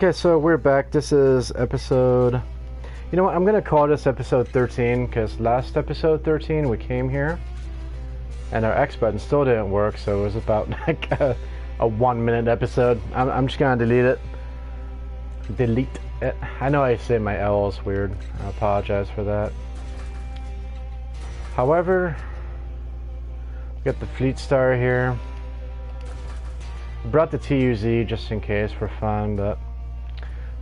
Okay, so we're back. This is episode... You know what? I'm going to call this episode 13 because last episode 13 we came here and our X button still didn't work, so it was about like a 1 minute episode. I'm just going to delete it. Delete it. I know I say my L is weird. I apologize for that. However, we got the Fleet Star here. Brought the TUZ just in case for fun, but...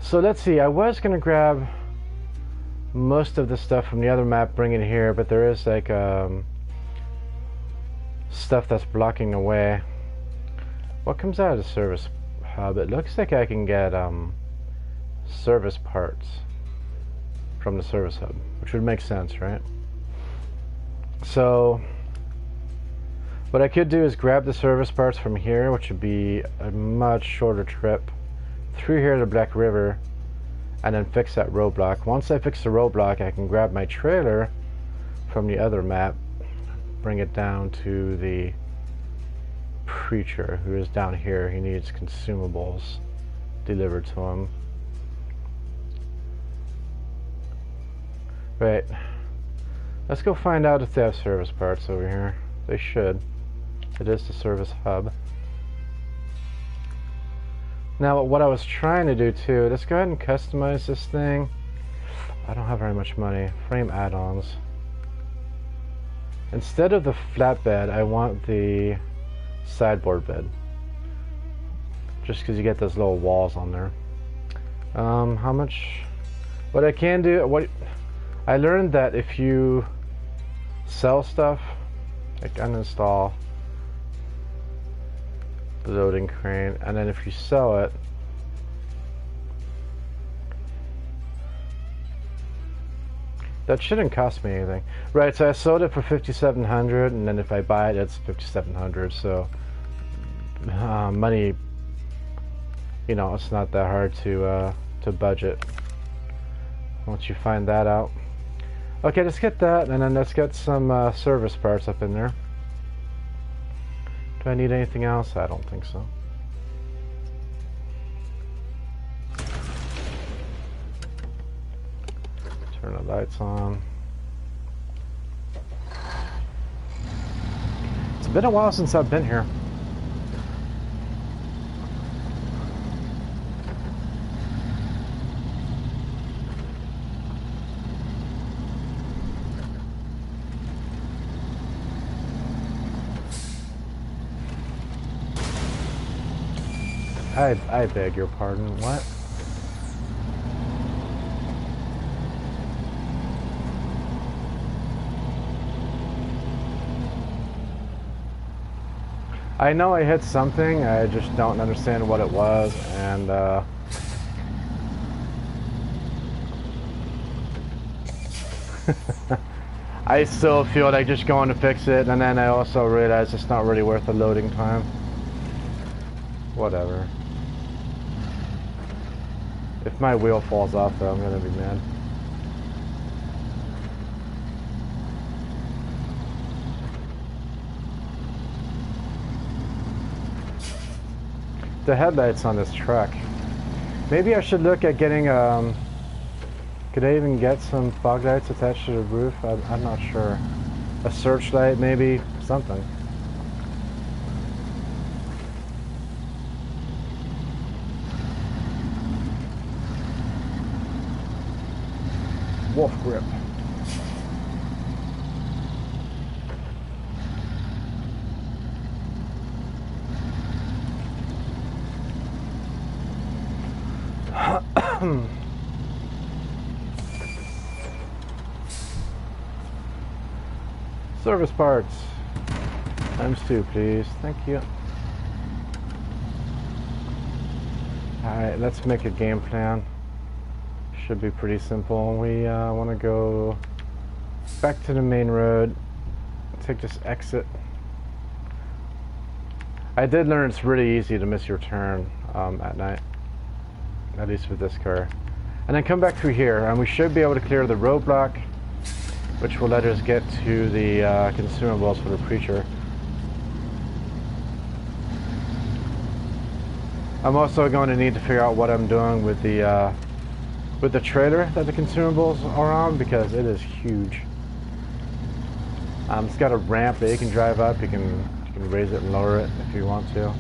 So let's see, I was going to grab most of the stuff from the other map, bring it here, but there is like stuff that's blocking the way. What comes out of the service hub? It looks like I can get service parts from the service hub, which would make sense, right? So what I could do is grab the service parts from here, which would be a much shorter trip through here to Black River, and then fix that roadblock. Once I fix the roadblock, I can grab my trailer from the other map, bring it down to the preacher who is down here. He needs consumables delivered to him. Right, let's go find out if they have service parts over here. They should. It is the service hub. Now what I was trying to do too, let's go ahead and customize this thing. I don't have very much money. Frame add-ons. Instead of the flatbed, I want the sideboard bed. Just because you get those little walls on there. How much? What I can do, I learned that if you sell stuff, like uninstall the loading crane, and then if you sell it, that shouldn't cost me anything. Right, so I sold it for 5,700, and then if I buy it, it's 5,700. So money, you know, it's not that hard to budget once you find that out. Okay, let's get that, and then let's get some service parts up in there. Do I need anything else? I don't think so. Turn the lights on. It's been a while since I've been here. I beg your pardon, what? I know I hit something, I just don't understand what it was, and I still feel like just going to fix it, and then I also realize it's not really worth the loading time. Whatever. If my wheel falls off though, I'm gonna be mad. The headlights on this truck. Maybe I should look at getting could I even get some fog lights attached to the roof? I'm not sure. A searchlight maybe, something. Wolf grip. Service parts. ×2, please. Thank you. Alright, let's make a game plan. Should be pretty simple. We want to go back to the main road, take this exit. I did learn it's really easy to miss your turn at night, at least with this car. And then come back through here, and we should be able to clear the roadblock, which will let us get to the consumables for the preacher. I'm also going to need to figure out what I'm doing with the trailer that the consumables are on, because it is huge. It's got a ramp that you can drive up. You can raise it and lower it if you want to.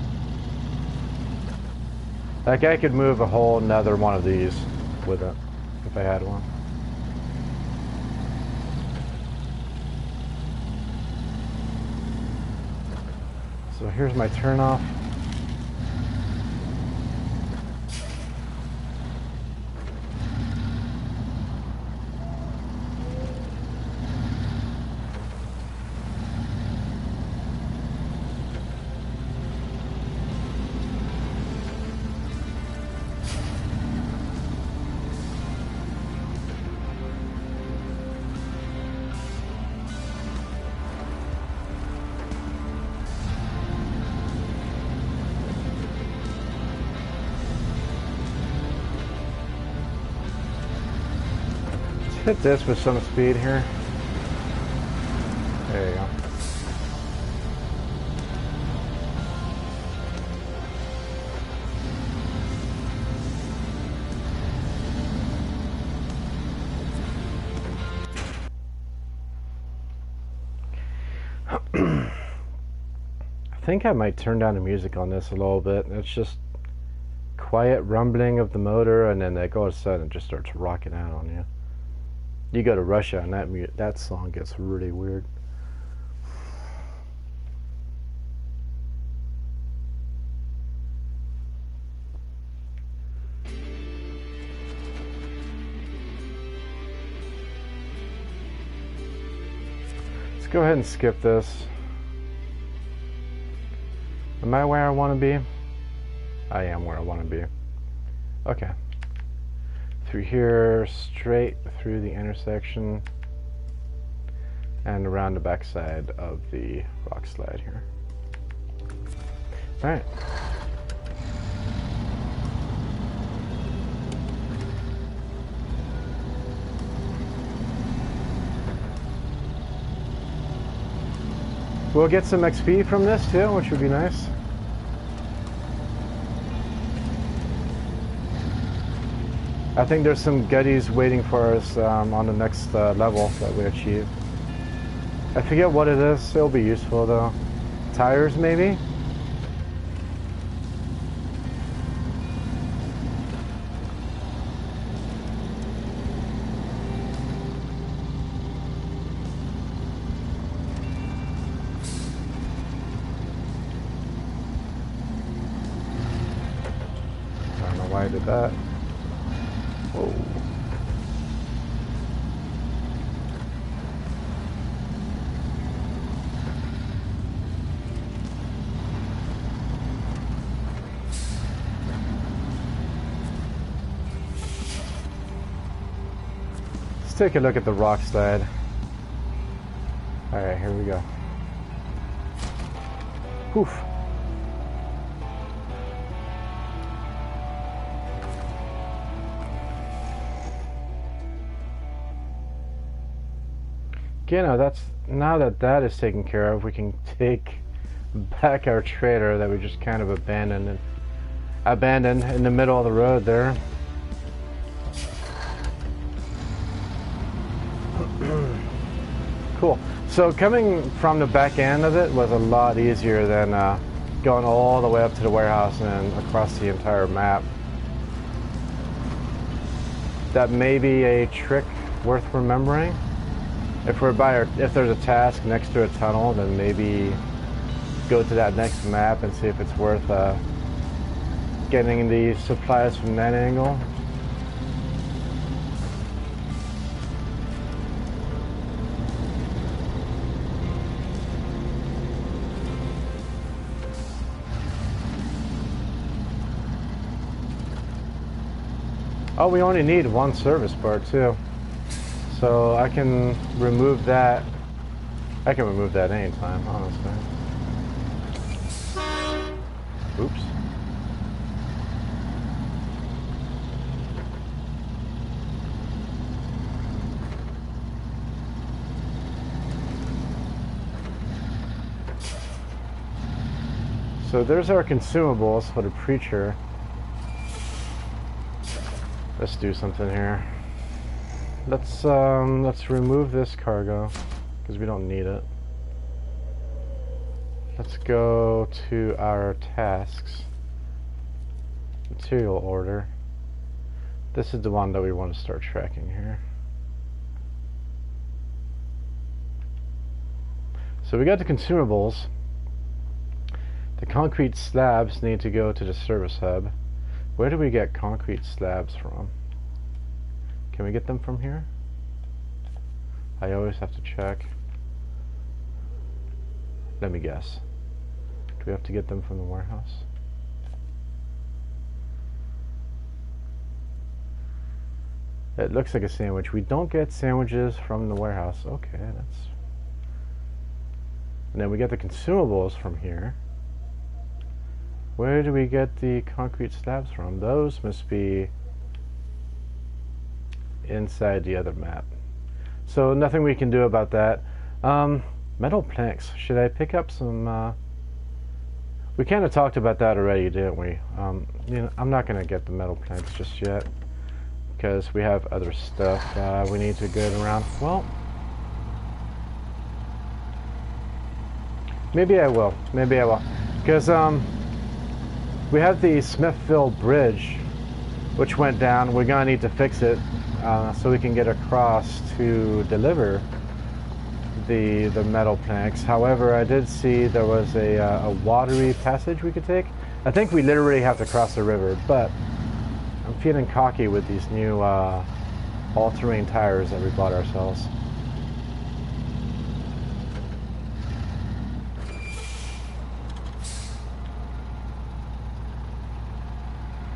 Like, I could move a whole nother one of these with it if I had one. So here's my turnoff. Hit this with some speed here. There you go. I think I might turn down the music on this a little bit. It's just quiet rumbling of the motor, and then all of a sudden it just starts rocking out on you. You go to Russia and that song gets really weird. Let's go ahead and skip this. Am I where I want to be? I am where I want to be. Okay. Through here, straight through the intersection, and around the backside of the rock slide here. All right. We'll get some XP from this too, which would be nice. I think there's some goodies waiting for us on the next level that we achieve. I forget what it is. It'll be useful though. Tires maybe? I don't know why I did that. Whoa. Let's take a look at the rock slide. Alright, here we go. Poof. You know, now that that is taken care of, we can take back our trailer that we just kind of abandoned in the middle of the road there. Cool. So coming from the back end of it was a lot easier than going all the way up to the warehouse and across the entire map. That may be a trick worth remembering. If there's a task next to a tunnel, then maybe go to that next map and see if it's worth getting the supplies from that angle. Oh, we only need one service part too. So I can remove that. I can remove that anytime, honestly. Oops. So there's our consumables for the preacher. Let's do something here. Let's remove this cargo because we don't need it. Let's go to our tasks. Material order. This is the one that we want to start tracking here. So we got the consumables. The concrete slabs need to go to the service hub. Where do we get concrete slabs from? Can we get them from here? I always have to check. Let me guess. Do we have to get them from the warehouse? It looks like a sandwich. We don't get sandwiches from the warehouse. Okay, that's... And then we get the consumables from here. Where do we get the concrete slabs from? Those must be inside the other map. So nothing we can do about that. Metal planks. Should I pick up some... We kind of talked about that already, didn't we? You know, I'm not going to get the metal planks just yet, because we have other stuff we need to get around. Well, maybe I will. Maybe I will. Because we have the Smithville Bridge, which went down. We're going to need to fix it so we can get across to deliver the metal planks. However, I did see there was a watery passage we could take. I think we literally have to cross the river, but I'm feeling cocky with these new all-terrain tires that we bought ourselves.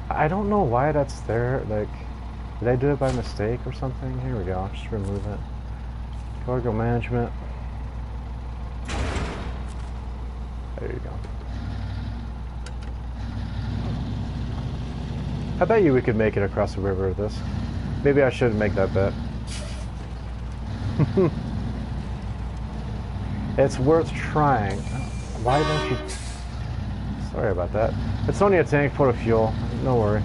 I don't know why that's there. Like, did I do it by mistake or something? Here we go. I'll just remove it. Cargo management. There you go. I bet you we could make it across the river with this. Maybe I should make that bet. It's worth trying. Why don't you... Sorry about that. It's only a tank full of fuel. No worry.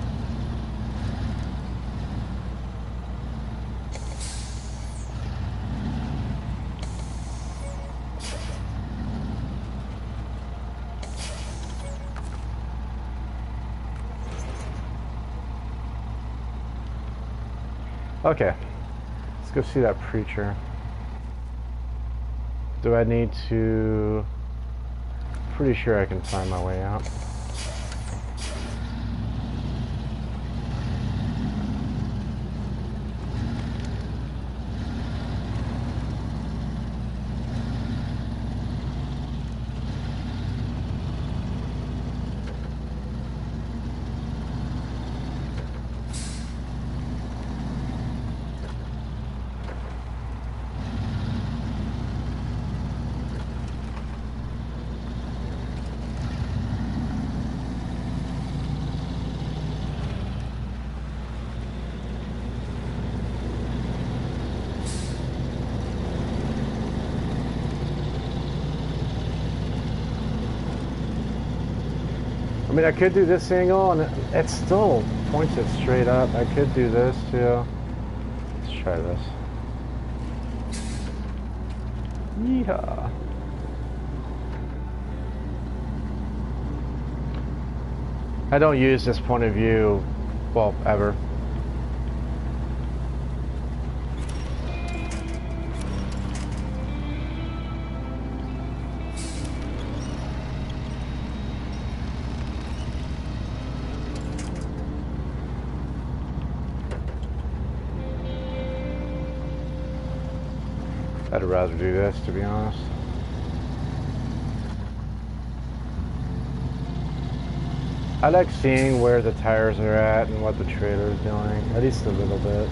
Okay, let's go see that preacher. Do I need to... Pretty sure I can find my way out. I mean, I could do this angle, and it still points it straight up. I could do this, too. Let's try this. Yeehaw. I don't use this point of view, well, ever. I'd rather do this, to be honest. I like seeing where the tires are at and what the trailer is doing, at least a little bit.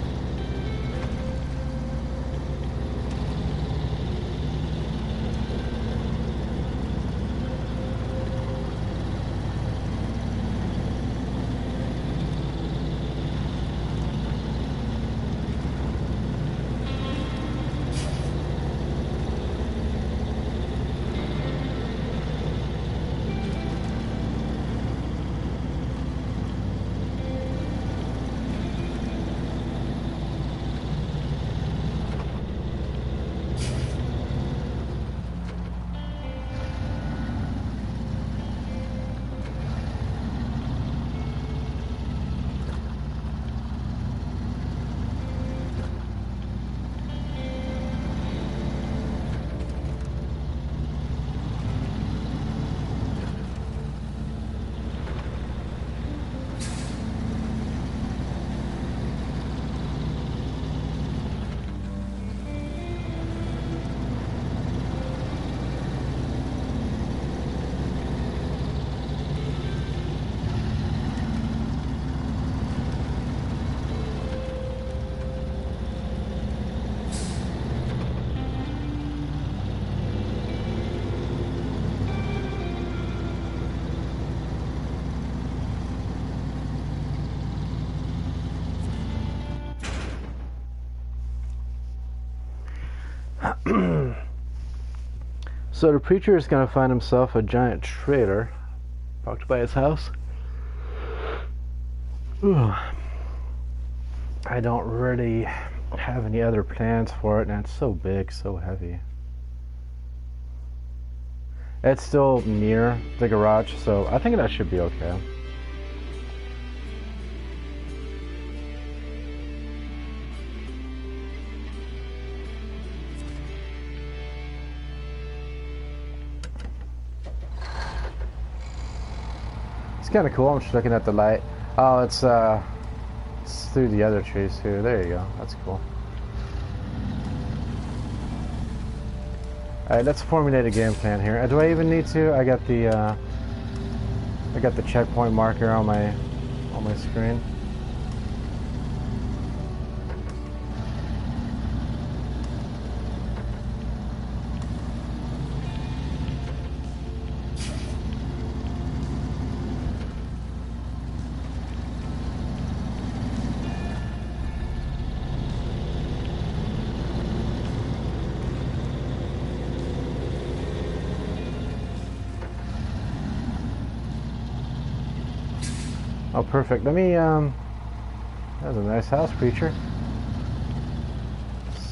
So the preacher is going to find himself a giant trailer parked by his house. Ooh. I don't really have any other plans for it, and it's so big, so heavy. It's still near the garage, so I think that should be okay. It's kind of cool. I'm just looking at the light. Oh, it's through the other trees too. There you go. That's cool. Alright, let's formulate a game plan here. Do I even need to? I got the checkpoint marker on my screen. Oh, perfect. Let me, that was a nice house, preacher.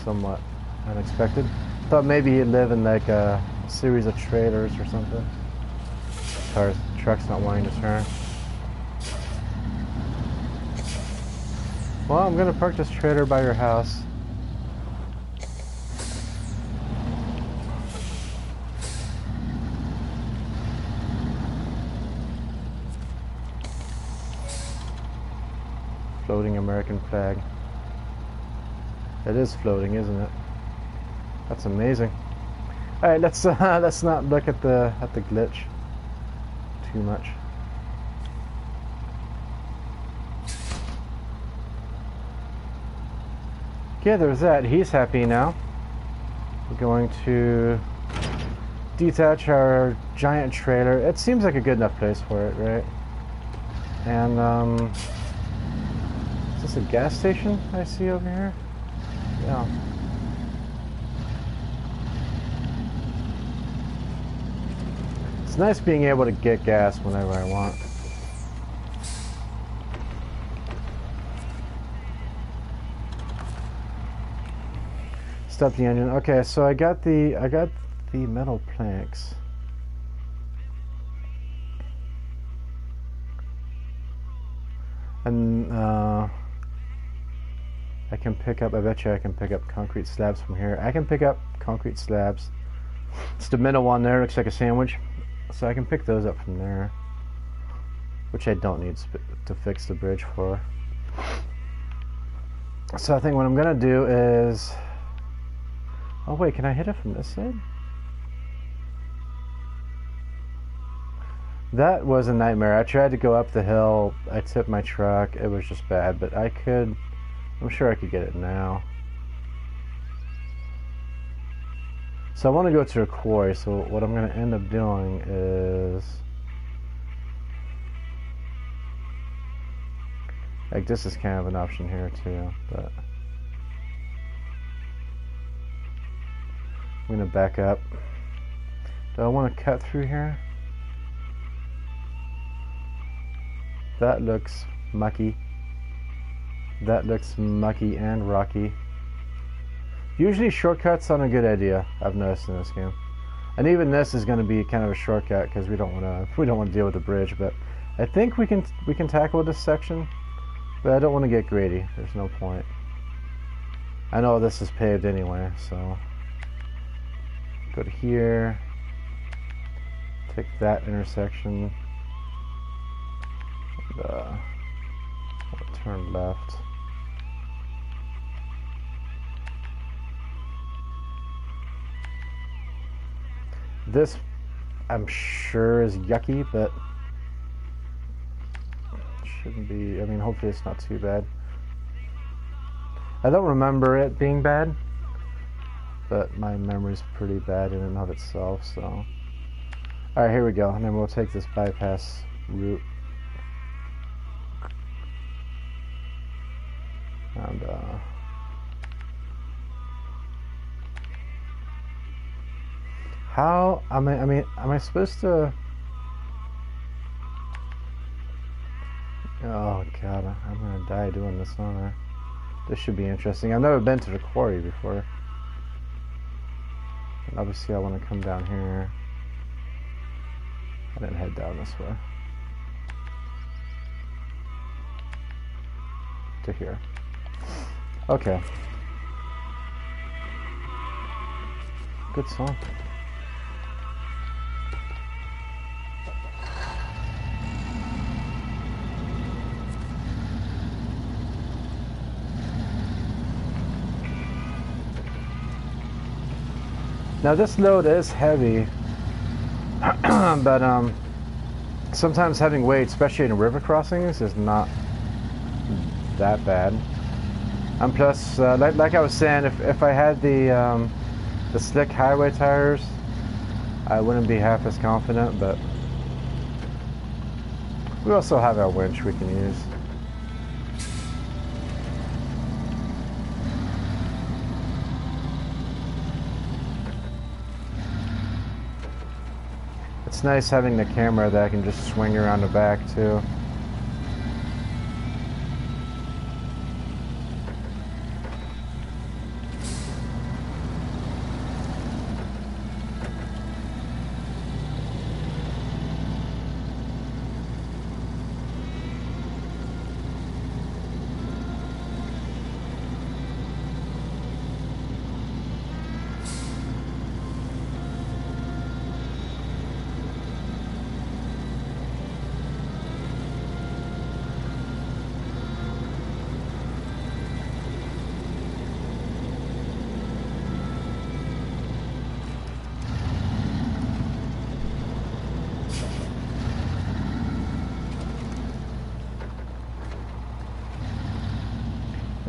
Somewhat unexpected. Thought maybe he'd live in like a series of trailers or something. Truck's not wanting to turn. Well, I'm gonna park this trailer by your house. Floating American flag. It is floating, isn't it? That's amazing. All right, let's not look at the glitch too much. Okay, there's that. He's happy now. We're going to detach our giant trailer. It seems like a good enough place for it, right? And is this a gas station I see over here? Yeah. It's nice being able to get gas whenever I want. Stop the engine. Okay, so I got the metal planks. And I can pick up, I bet you I can pick up concrete slabs from here. I can pick up concrete slabs. It's the middle one there, looks like a sandwich. So I can pick those up from there. Which I don't need to fix the bridge for. So I think what I'm gonna do is... Oh wait, can I hit it from this side? That was a nightmare. I tried to go up the hill, I tipped my truck, it was just bad, but I'm sure I could get it now. So I want to go to a quarry, so what I'm going to end up doing is... Like, this is kind of an option here too, but... I'm going to back up. Do I want to cut through here? That looks mucky. That looks mucky and rocky. Usually shortcuts aren't a good idea, I've noticed in this game. And even this is going to be kind of a shortcut because we don't want to deal with the bridge, but I think we can tackle this section, but I don't want to get greedy. There's no point. I know this is paved anyway, so go to here. Take that intersection. And, turn left. This, I'm sure, is yucky, but shouldn't be. I mean, hopefully it's not too bad. I don't remember it being bad, but my memory's pretty bad in and of itself, so. Alright, here we go, and then we'll take this bypass route. And, How am I supposed to? Oh god, I'm gonna die doing this, aren't I? This should be interesting. I've never been to the quarry before. And obviously I want to come down here. I didn't head down this way. To here. Okay. Good song. Now this load is heavy, but sometimes having weight, especially in river crossings, is not that bad. And plus, like I was saying, if I had the slick highway tires, I wouldn't be half as confident. But we also have our winch we can use. It's nice having the camera that I can just swing around the back too.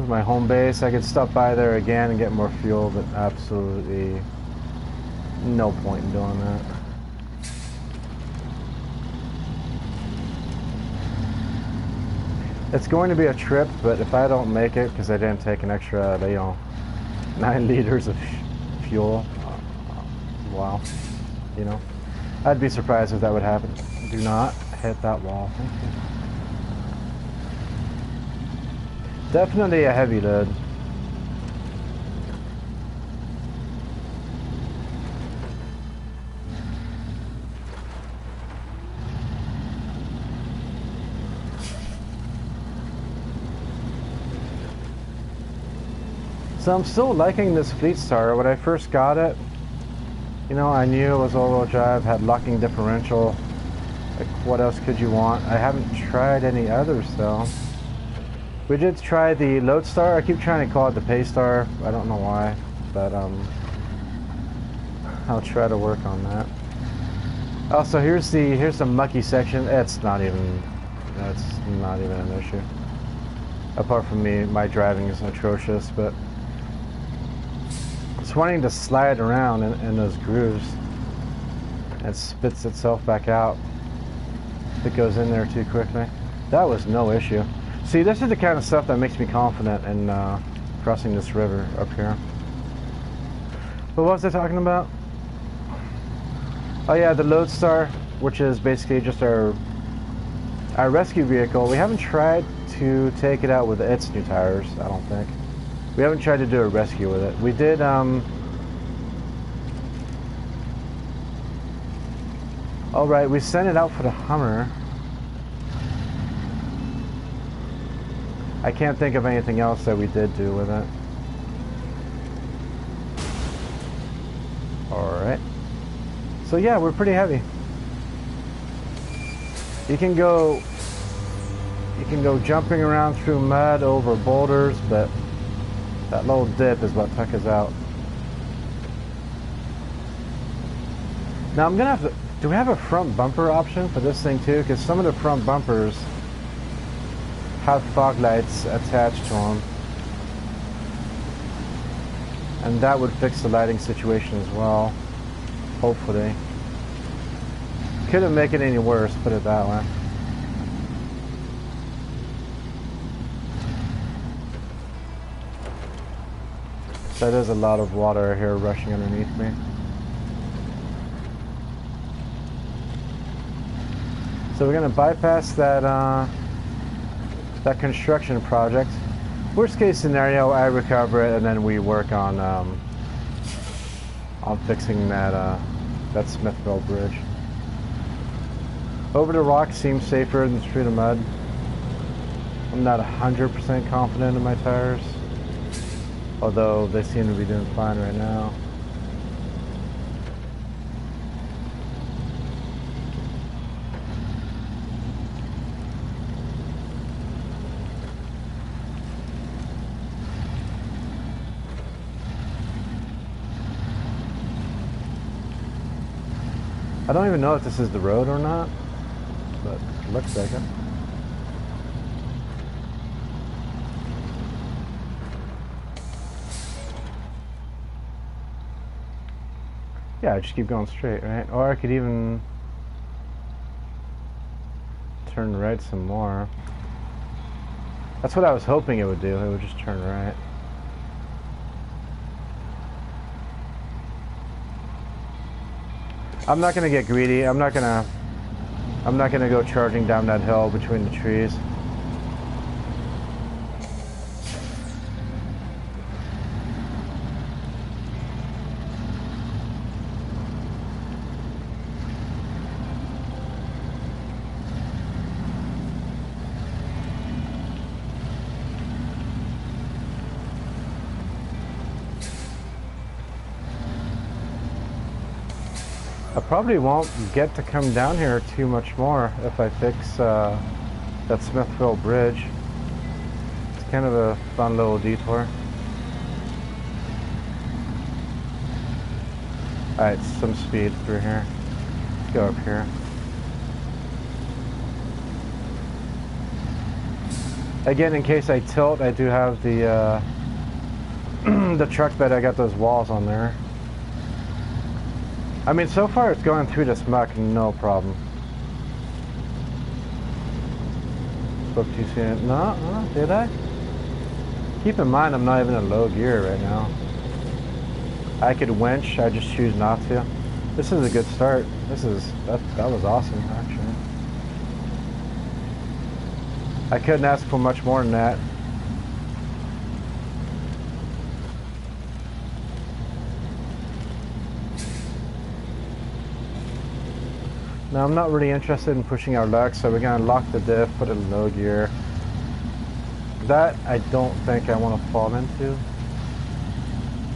My home base. I could stop by there again and get more fuel, but absolutely no point in doing that. It's going to be a trip, but if I don't make it because I didn't take an extra, 9 liters of fuel, wow, I'd be surprised if that would happen. Do not hit that wall. Thank you. Definitely a heavy load. So I'm still liking this Fleet Star. When I first got it, I knew it was all-wheel drive, had locking differential. Like, what else could you want? I haven't tried any others though. We did try the Lodestar. I keep trying to call it the Paystar. I don't know why, but I'll try to work on that. Also, here's the mucky section. That's not even an issue. Apart from me, my driving is atrocious, but it's wanting to slide around in those grooves. It spits itself back out if it goes in there too quickly. That was no issue. See, this is the kind of stuff that makes me confident in crossing this river up here. But what was I talking about? Oh yeah, the Lodestar, which is basically just our rescue vehicle. We haven't tried to take it out with its new tires, I don't think. We haven't tried to do a rescue with it. We did, alright, we sent it out for the Hummer. I can't think of anything else that we did do with it. Alright. So yeah, we're pretty heavy. You can go jumping around through mud over boulders, but that little dip is what took us out. Now I'm gonna have to, do we have a front bumper option for this thing too? Because some of the front bumpers have fog lights attached to them, and that would fix the lighting situation as well, hopefully. Couldn't make it any worse, put it that way. So there's a lot of water here rushing underneath me. So we're gonna bypass that that construction project. Worst case scenario, I recover it and then we work on fixing that that Smithville Bridge. Over the rock seems safer than through the mud. I'm not 100% confident in my tires, although they seem to be doing fine right now. I don't even know if this is the road or not, but it looks like it. Yeah, I just keep going straight, right? Or I could even turn right some more. That's what I was hoping it would do. It would just turn right. I'm not gonna get greedy. I'm not gonna go charging down that hill between the trees. I probably won't get to come down here too much more if I fix that Smithville Bridge. It's kind of a fun little detour. Alright, some speed through here. Let's go up here. Again, in case I tilt, I do have the the truck bed. I got those walls on there. I mean, so far it's going through this muck, no problem. Spoke too soon. No, did I? Keep in mind, I'm not even in low gear right now. I could winch, I just choose not to. This is a good start. That was awesome, actually. I couldn't ask for much more than that. Now I'm not really interested in pushing our luck, so we're going to lock the diff, put it in low gear. That I don't think I want to fall into.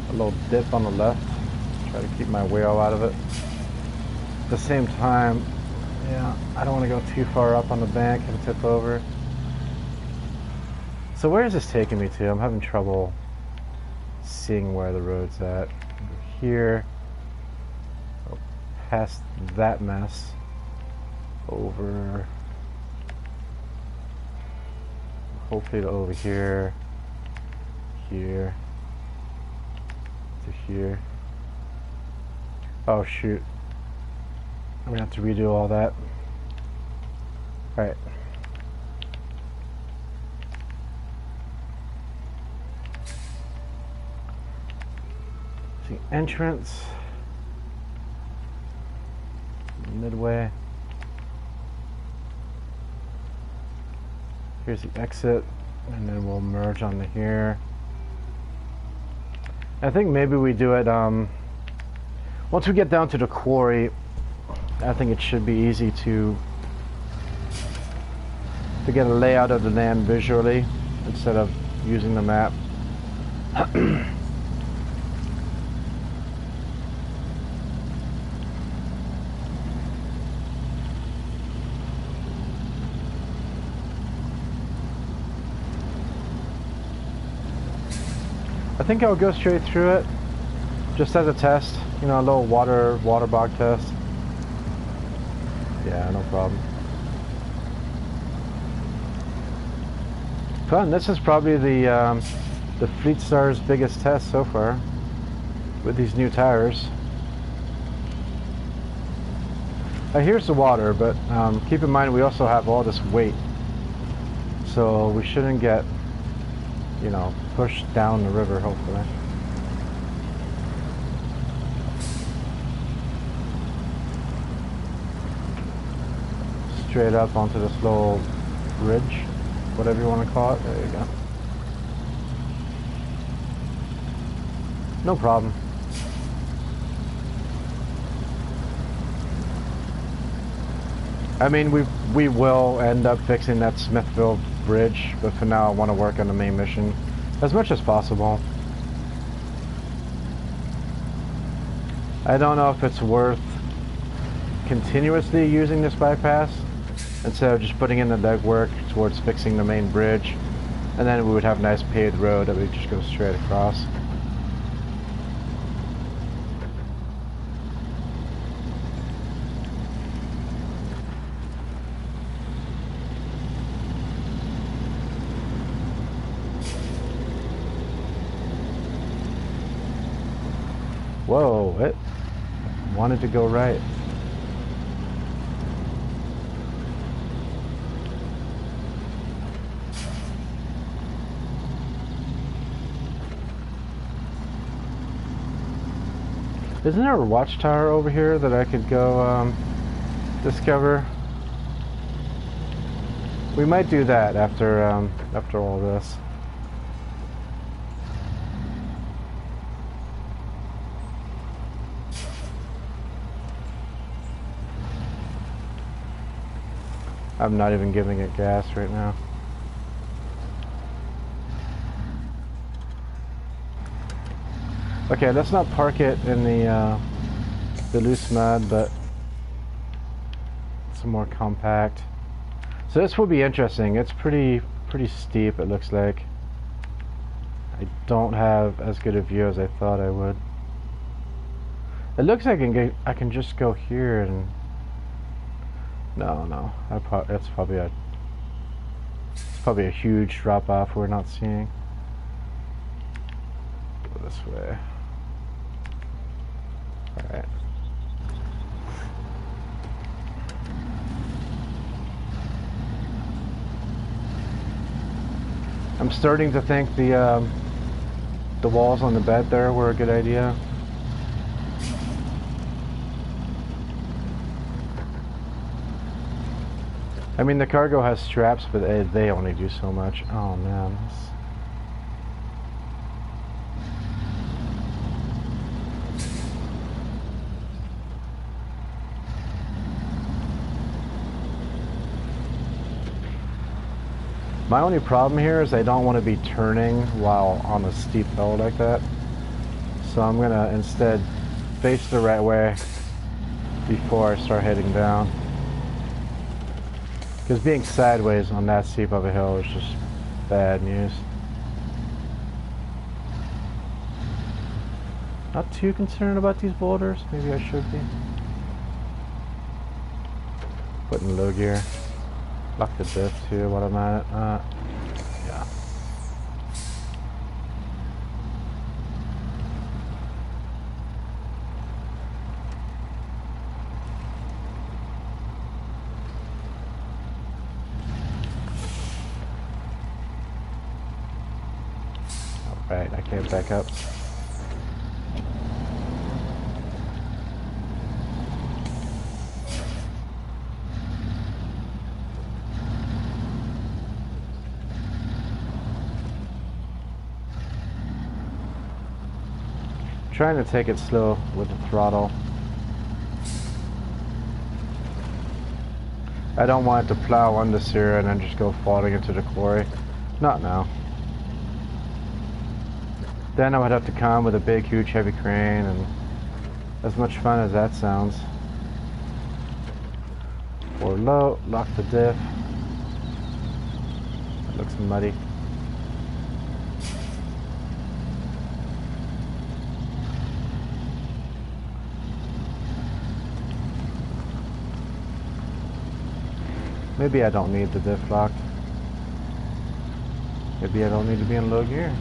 A little dip on the left. Try to keep my wheel out of it. At the same time, yeah, I don't want to go too far up on the bank and tip over. So where is this taking me to? I'm having trouble seeing where the road's at. Here. Oh, past that mess. Over, hopefully to over here, here, to here. Oh shoot, I'm gonna have to redo all that. Alright. See, entrance, midway. Here's the exit, and then we'll merge onto here. I think maybe we do it, once we get down to the quarry, I think it should be easy to get a layout of the land visually, instead of using the map. I think I'll go straight through it, just as a test, you know, a little water bog test. Yeah, no problem. Fun. This is probably the Fleet Star's biggest test so far with these new tires. Here's the water, but keep in mind we also have all this weight, so we shouldn't get, you know, pushed down the river, hopefully. straight up onto this little bridge, whatever you want to call it. There you go. No problem. I mean, we will end up fixing that Smithville bridge, but for now I want to work on the main mission as much as possible. I don't know if it's worth continuously using this bypass instead of just putting in the legwork towards fixing the main bridge, and then we would have a nice paved road that we just go straight across. Whoa, it wanted to go right. Isn't there a watchtower over here that I could go discover? We might do that after after all this. I'm not even giving it gas right now. Okay, let's not park it in the loose mud, but some more compact. So this will be interesting. It's pretty steep, it looks like. I don't have as good a view as I thought I would. It looks like I can just go here and no, it's probably a huge drop off we're not seeing. Go this way. All right. I'm starting to think the walls on the bed there were a good idea. I mean, the cargo has straps, but they only do so much. Oh man. My only problem here is I don't want to be turning while on a steep hill like that. So I'm gonna instead face the right way before I start heading down. Because being sideways on that steep of a hill is just bad news. Not too concerned about these boulders. Maybe I should be. Putting low gear. Lock the diff too while I'm at it. Yeah. Alright, I can't back up. Trying to take it slow with the throttle. I don't want it to plow under here and then just go falling into the quarry. Not now. Then I would have to come with a big, huge, heavy crane, and as much fun as that sounds. Or low, lock the diff. It looks muddy. Maybe I don't need the diff locked. Maybe I don't need to be in low gear.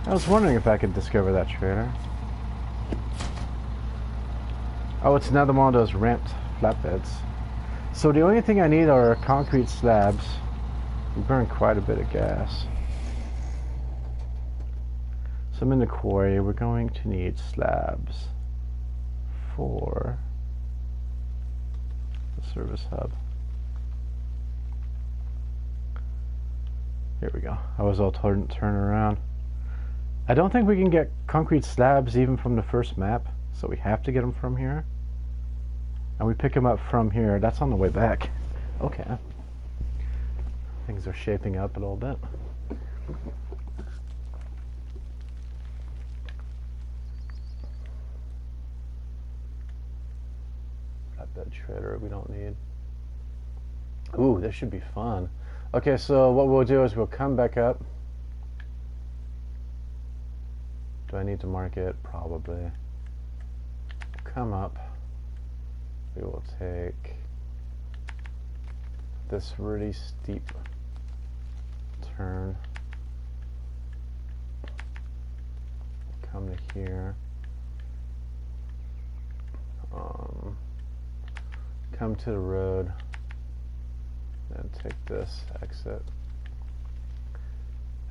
I was wondering if I could discover that trailer. Oh, it's another one of those ramped flatbeds. So the only thing I need are concrete slabs. We burn quite a bit of gas. So I'm in the quarry. We're going to need slabs for the service hub. Here we go. I was all turn around. I don't think we can get concrete slabs even from the first map, so we have to get them from here. And we pick them up from here. That's on the way back. Okay. Things are shaping up a little bit. Flatbed shredder we don't need. Ooh, this should be fun. Okay, so what we'll do is we'll come back up. Do I need to mark it? Probably. We'll come up. We will take this really steep turn. Come to here. Come to the road. And take this exit.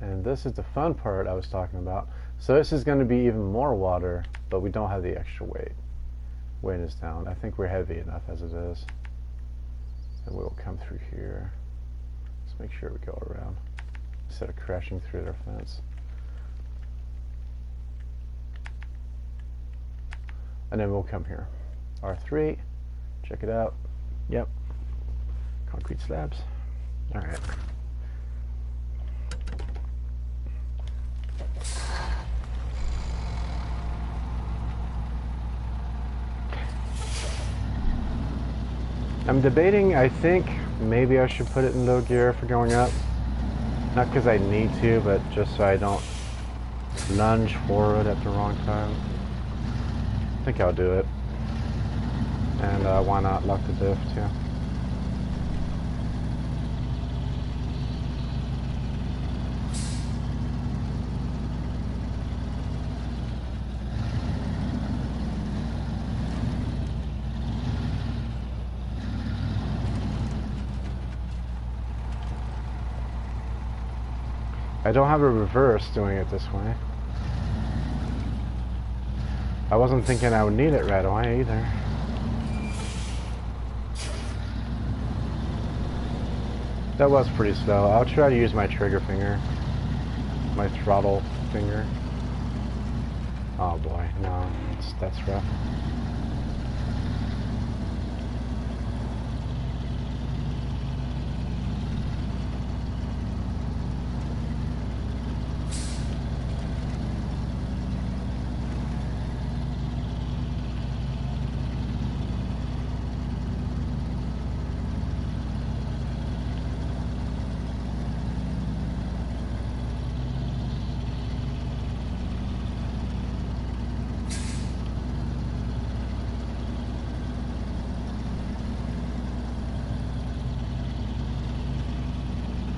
And this is the fun part I was talking about. So this is going to be even more water, but we don't have the extra weight. Weighing us down. I think we're heavy enough as it is. And we'll come through here. Let's make sure we go around instead of crashing through their fence. And then we'll come here. R3. Check it out. Yep. Concrete slabs. All right. I'm debating, I think maybe I should put it in low gear for going up. Not because I need to, but just so I don't lunge forward at the wrong time. I think I'll do it. And why not lock the diff too? I don't have a reverse doing it this way. I wasn't thinking I would need it right away either. That was pretty slow. I'll try to use my trigger finger. My throttle finger. Oh boy, no, that's rough.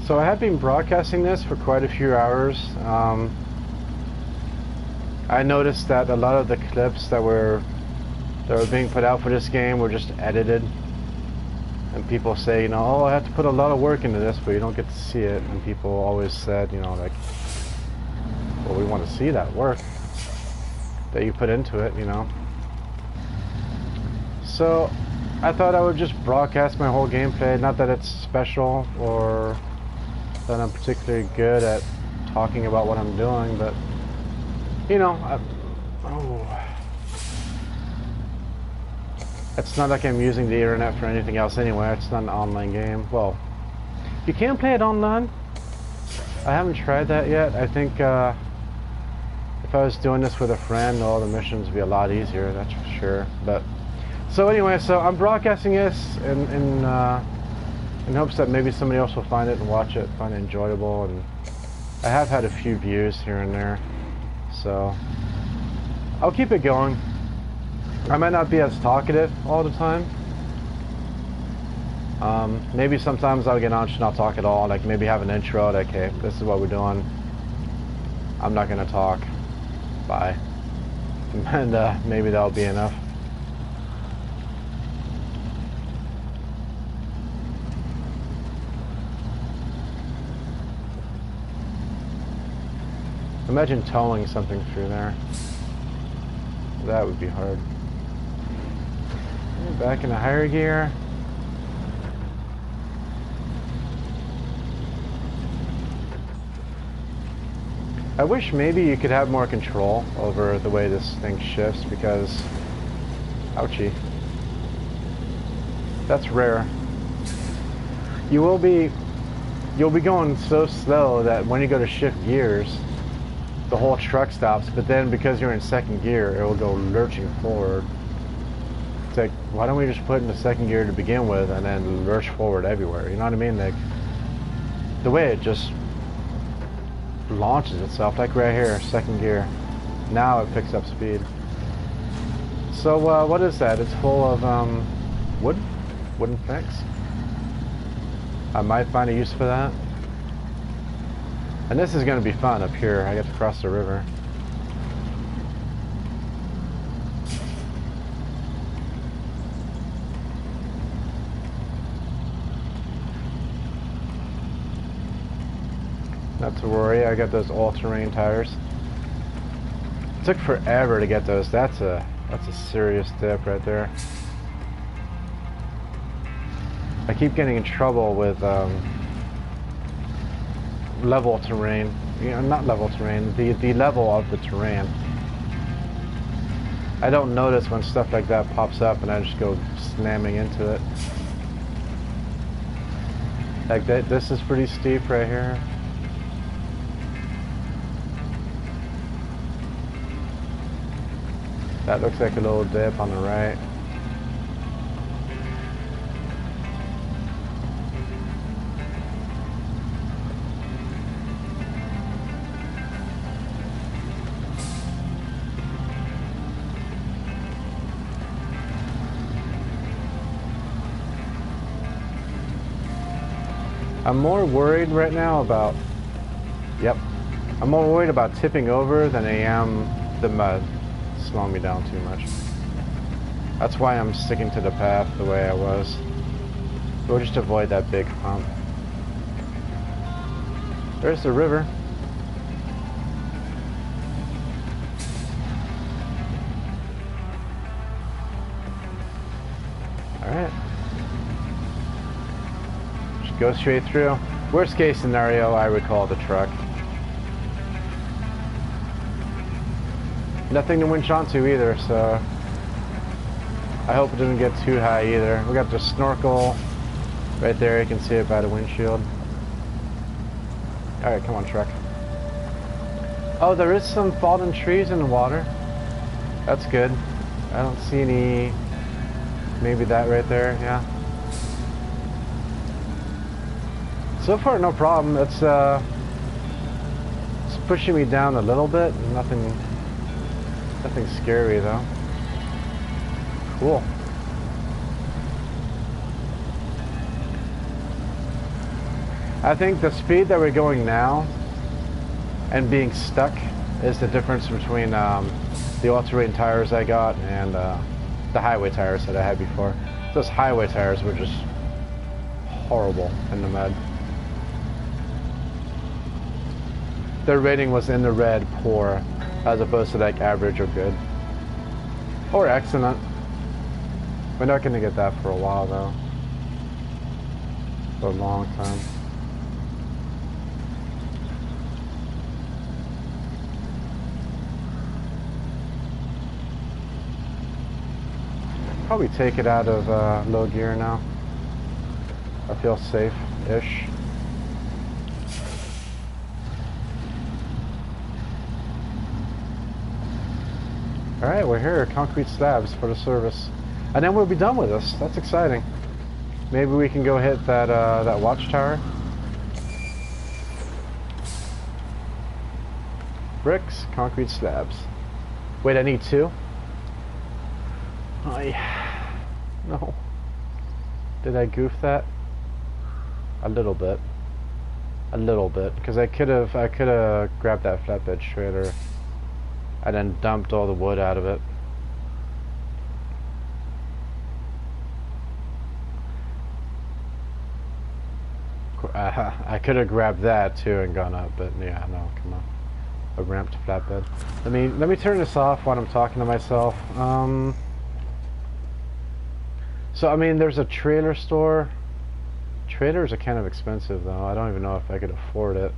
So I have been broadcasting this for quite a few hours. I noticed that a lot of the clips that were being put out for this game were just edited. And people say, you know, oh, I have to put a lot of work into this, but you don't get to see it. And people always said, you know, like, well, we want to see that work that you put into it, you know. So I thought I would just broadcast my whole gameplay. Not that it's special or that I'm particularly good at talking about what I'm doing, but you know, it's not like I'm using the internet for anything else anyway. It's not an online game. Well, you can play it online. I haven't tried that yet. I think if I was doing this with a friend, all the missions would be a lot easier, that's for sure. But so anyway, so I'm broadcasting this in hopes that maybe somebody else will find it and watch it, find it enjoyable. And I have had a few views here and there, so I'll keep it going. I might not be as talkative all the time. Maybe sometimes I'll get on and not talk at all, like maybe have an intro, like, hey, this is what we're doing. I'm not gonna talk. Bye. And maybe that'll be enough. Imagine towing something through there. That would be hard. Back into higher gear. I wish maybe you could have more control over the way this thing shifts because... Ouchie. That's rare. You'll be going so slow that when you go to shift gears, the whole truck stops, but then because you're in second gear, it will go lurching forward. It's like, why don't we just put it in the second gear to begin with and then lurch forward everywhere? You know what I mean? Like, the way it just launches itself, like right here, second gear. Now it picks up speed. So what is that? It's full of wooden planks. I might find a use for that. And this is going to be fun up here. I get to cross the river. Not to worry, I got those all-terrain tires. It took forever to get those. That's a serious dip right there. I keep getting in trouble with level terrain. You know, not level terrain, the level of the terrain. I don't notice when stuff like that pops up and I just go slamming into it. Like that, this is pretty steep right here. That looks like a little dip on the right. I'm more worried right now about, I'm more worried about tipping over than I am the mud slowing me down too much. That's why I'm sticking to the path the way I was. We'll just avoid that big hump. There's the river. Alright. Just go straight through. Worst case scenario, I would call the truck. Nothing to winch onto either, so I hope it doesn't get too high either. We got the snorkel right there, you can see it by the windshield. Alright, come on, truck. Oh, there is some fallen trees in the water. That's good. I don't see any, maybe that right there, yeah. So far, no problem. It's pushing me down a little bit. Nothing scary though. Cool. I think the speed that we're going now and being stuck is the difference between the all-terrain tires I got and the highway tires that I had before. Those highway tires were just horrible in the mud. Their rating was in the red, poor, as opposed to like average or good. Or excellent. We're not going to get that for a while though. For a long time. Probably take it out of low gear now. I feel safe-ish. Alright, we're here, concrete slabs for the service. And then we'll be done with this. That's exciting. Maybe we can go hit that that watchtower. Bricks, concrete slabs. Wait, I need 2? Oh, yeah. No. Did I goof that? A little bit. A little bit. Because I could have grabbed that flatbed shredder and then dumped all the wood out of it. I could have grabbed that too and gone up, but yeah, no, come on. a ramped flatbed. Let me turn this off while I'm talking to myself. So I mean, there's a trailer store. Trailers are kind of expensive though. I don't even know if I could afford it.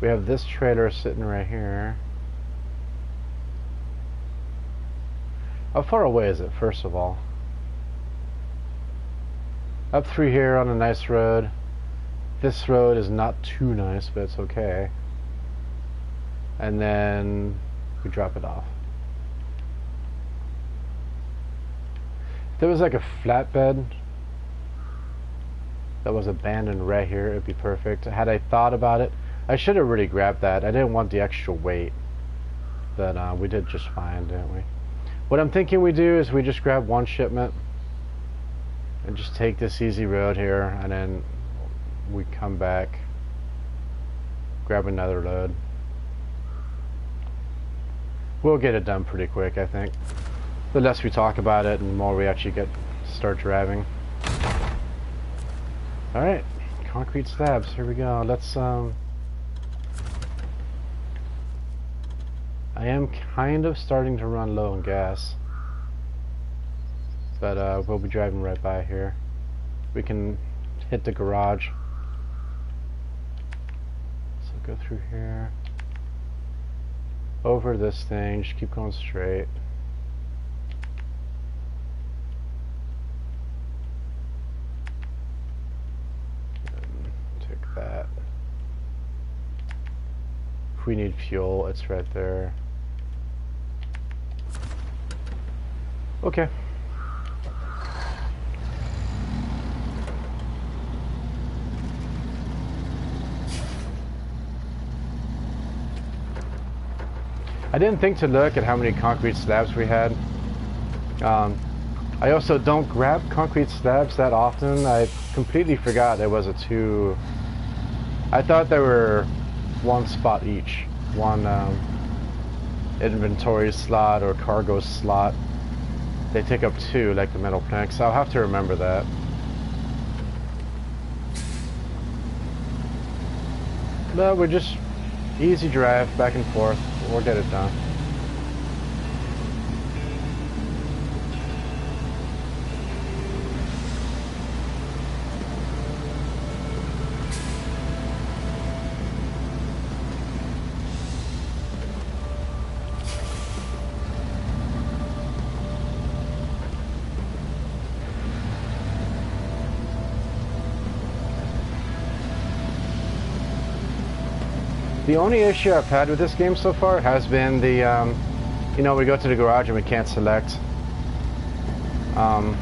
We have this trailer sitting right here. How far away is it, first of all? Up through here on a nice road. This road is not too nice, but it's okay. And then we drop it off. If there was like a flatbed that was abandoned right here, it'd be perfect. Had I thought about it, I should have really grabbed that. I didn't want the extra weight. But we did just fine, didn't we? What I'm thinking we do is we just grab one shipment and just take this easy road here, and then we come back, grab another load. We'll get it done pretty quick, I think. The less we talk about it and the more we actually start driving. Alright, concrete slabs, here we go. Let's I am kind of starting to run low on gas, but we'll be driving right by here. We can hit the garage. So go through here, over this thing, just keep going straight. And take that. If we need fuel, it's right there. Okay. I didn't think to look at how many concrete slabs we had. I also don't grab concrete slabs that often. I completely forgot there was a two. I thought there were one spot each. One inventory slot or cargo slot. They take up two, like the metal planks, so I'll have to remember that. But we're just easy drive back and forth. We'll get it done. The only issue I've had with this game so far has been the, you know, we go to the garage and we can't select. I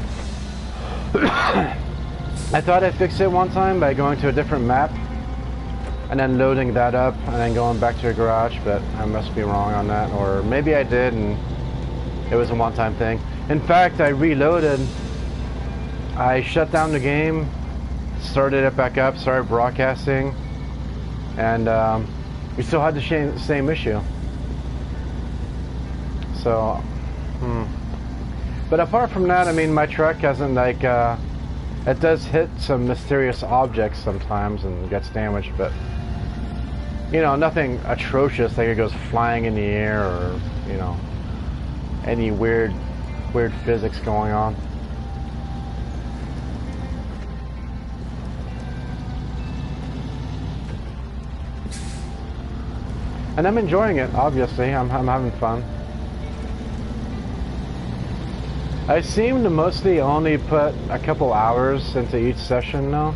thought I fixed it one time by going to a different map and then loading that up and then going back to the garage, but I must be wrong on that, or maybe I did and it was a one-time thing. In fact, I reloaded, I shut down the game, started it back up, started broadcasting, and we still had the same issue. So, But apart from that, I mean, my truck hasn't, like, it does hit some mysterious objects sometimes and gets damaged, but, you know, nothing atrocious, like it goes flying in the air or, you know, any weird physics going on. And I'm enjoying it, obviously. I'm having fun. I seem to mostly only put a couple hours into each session now.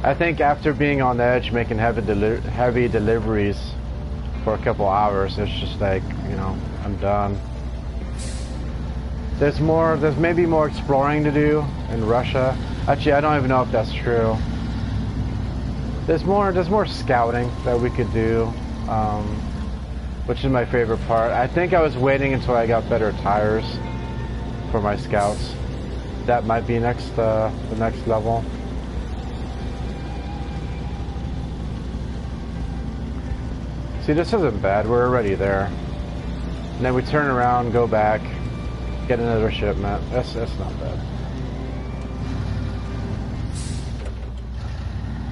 I think after being on edge, making heavy deliveries for a couple hours, it's just like, you know, I'm done. There's maybe more exploring to do in Russia. Actually, I don't even know if that's true. There's more scouting that we could do, which is my favorite part. I think I was waiting until I got better tires for my scouts. That might be the next level. See, this isn't bad. We're already there. And then we turn around, go back, get another shipment. That's not bad.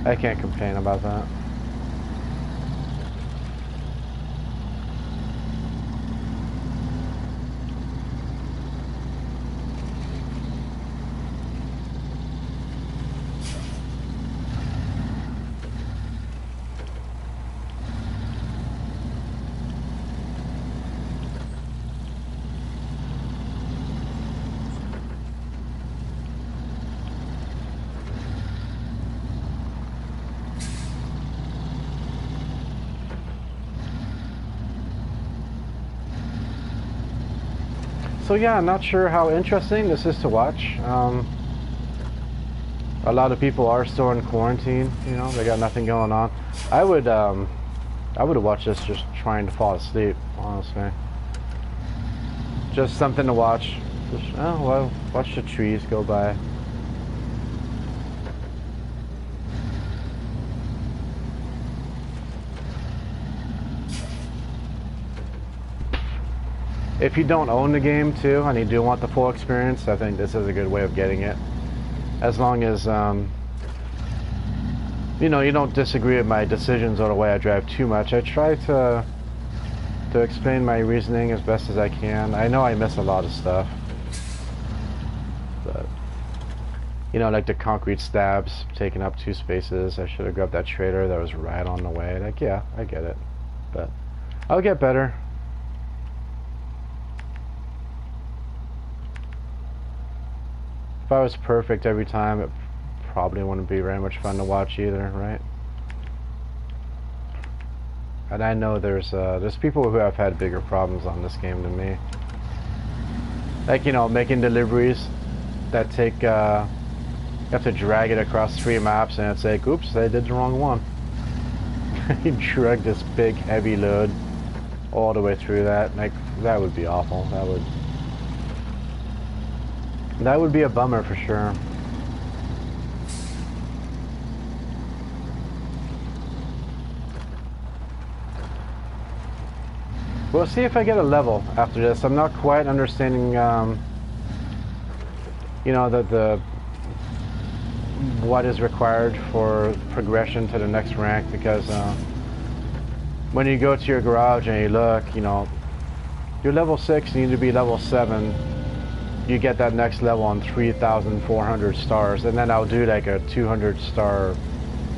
I can't complain about that. So yeah, I'm not sure how interesting this is to watch. A lot of people are still in quarantine, you know, they got nothing going on. I would watch this just trying to fall asleep, honestly. Just something to watch. Just, oh well, watch the trees go by. If you don't own the game too, and you do want the full experience, I think this is a good way of getting it. As long as, you know, you don't disagree with my decisions or the way I drive too much. I try to explain my reasoning as best as I can. I know I miss a lot of stuff. But, you know, like the concrete stabs taking up 2 spaces. I should have grabbed that trailer that was right on the way. Like, yeah, I get it. But I'll get better. If I was perfect every time, it probably wouldn't be very much fun to watch either, right? And I know there's people who have had bigger problems on this game than me. Like, you know, making deliveries that take, you have to drag it across 3 maps and it's like, oops, I did the wrong one. You drag this big heavy load all the way through that. Like, that would be awful. That would be a bummer for sure. We'll see if I get a level after this. I'm not quite understanding, you know, what is required for progression to the next rank, because when you go to your garage and you look, you know, you're level 6, you need to be level 7. You get that next level on 3,400 stars, and then I'll do like a 200 star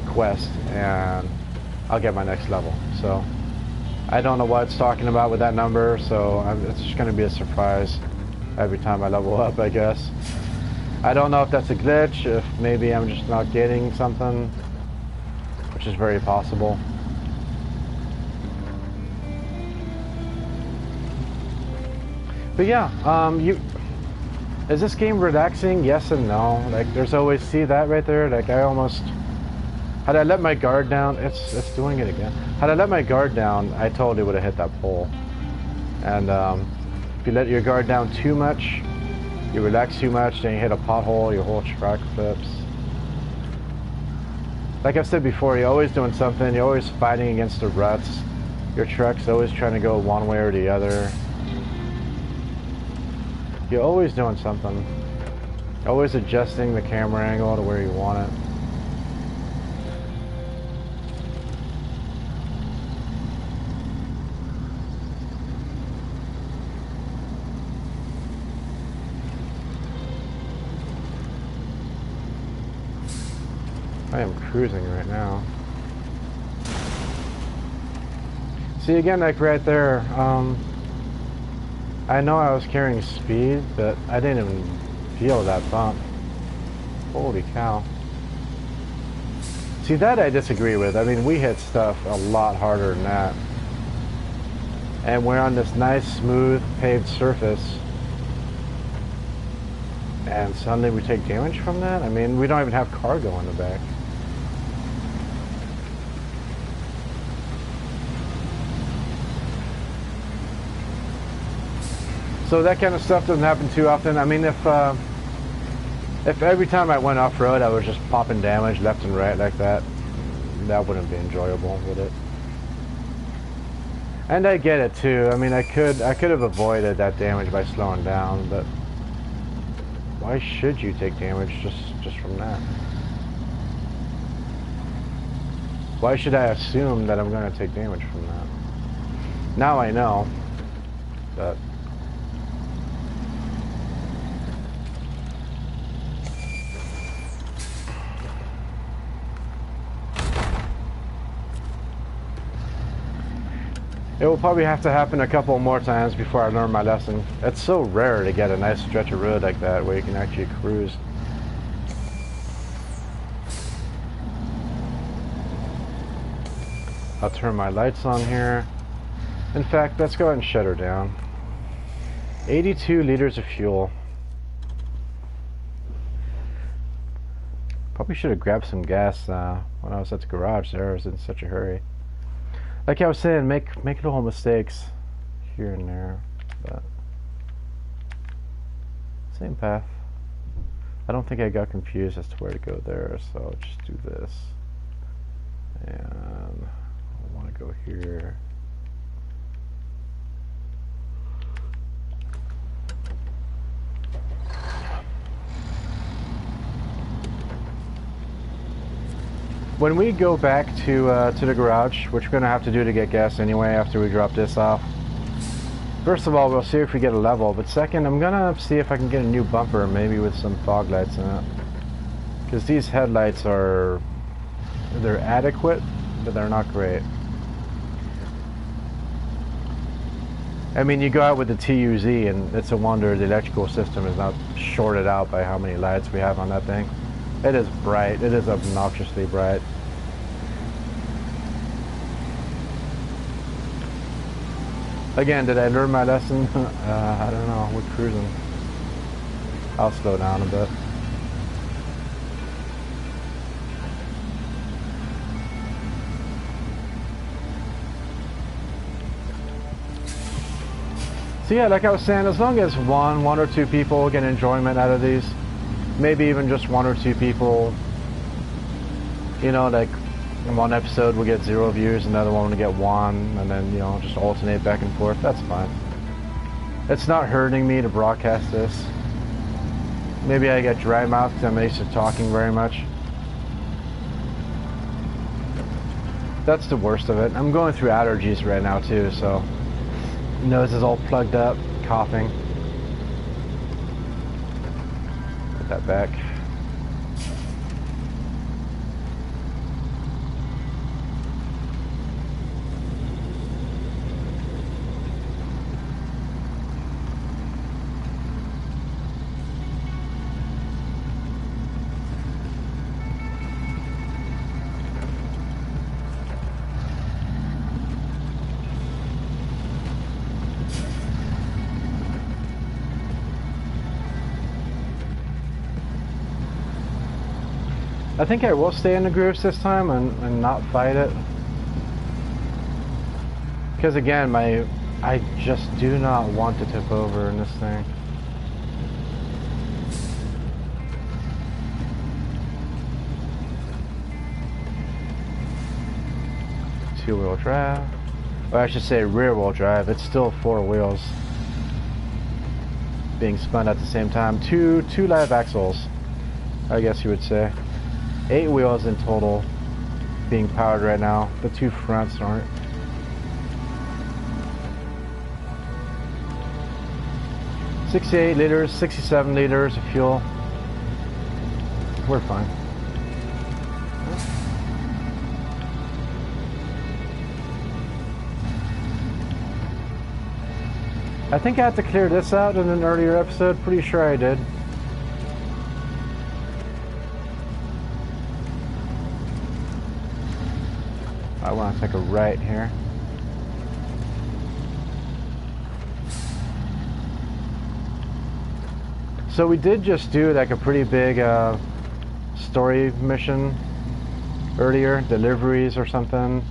quest and I'll get my next level. So I don't know what it's talking about with that number, so it's just going to be a surprise every time I level up, I guess. I don't know if that's a glitch, if maybe I'm just not getting something, which is very possible. But yeah, is this game relaxing? Yes and no. Like, there's always, see that right there? Like, I almost, had I let my guard down, it's doing it again. Had I let my guard down, I totally would have hit that pole. And if you let your guard down too much, you relax too much, then you hit a pothole, your whole truck flips. Like I've said before, you're always doing something, you're always fighting against the ruts. Your truck's always trying to go one way or the other. You're always doing something. Always adjusting the camera angle to where you want it. I am cruising right now. See, again, like right there, I know I was carrying speed, but I didn't even feel that bump. Holy cow. See, that I disagree with. I mean, we hit stuff a lot harder than that. And we're on this nice, smooth, paved surface. And suddenly we take damage from that? I mean, we don't even have cargo in the back. So that kind of stuff doesn't happen too often. I mean, if every time I went off-road I was just popping damage left and right like that, that wouldn't be enjoyable, would it? And I get it too. I mean, I could have avoided that damage by slowing down, but why should you take damage just from that? Why should I assume that I'm going to take damage from that? Now I know, but... It will probably have to happen a couple more times before I learn my lesson. It's so rare to get a nice stretch of road like that where you can actually cruise. I'll turn my lights on here. In fact, let's go ahead and shut her down. 82 liters of fuel. Probably should have grabbed some gas when I was at the garage there. I was in such a hurry. Like I was saying, make little mistakes here and there, but same path. I don't think I got confused as to where to go there, so I'll just do this. And I want to go here. When we go back to the garage, which we're going to have to do to get gas anyway after we drop this off. First of all, we'll see if we get a level, but second, I'm going to see if I can get a new bumper, maybe with some fog lights in it. Because these headlights are... they're adequate, but they're not great. I mean, you go out with the TUZ and it's a wonder the electrical system is not shorted out by how many lights we have on that thing. It is bright. It is obnoxiously bright. Again, did I learn my lesson? I don't know. We're cruising. I'll slow down a bit. So yeah, like I was saying, as long as one or two people get enjoyment out of these, maybe even just one or two people, you know, like in one episode we'll get 0 views, another one will get 1, and then, you know, just alternate back and forth. That's fine. It's not hurting me to broadcast this. Maybe I get dry mouth because I'm used to talking very much. That's the worst of it. I'm going through allergies right now too, so nose is all plugged up, coughing. Put that back. I think I will stay in the grooves this time and not fight it. Because again, I just do not want to tip over in this thing. Two-wheel drive. Or I should say rear-wheel drive. It's still 4 wheels being spun at the same time. Two live axles, I guess you would say. 8 wheels in total being powered right now. The 2 fronts aren't. $68 liters, 67 liters of fuel. We're fine. I think I had to clear this out in an earlier episode. Pretty sure I did. I want to take a right here. So we did just do like a pretty big story mission earlier, deliveries or something.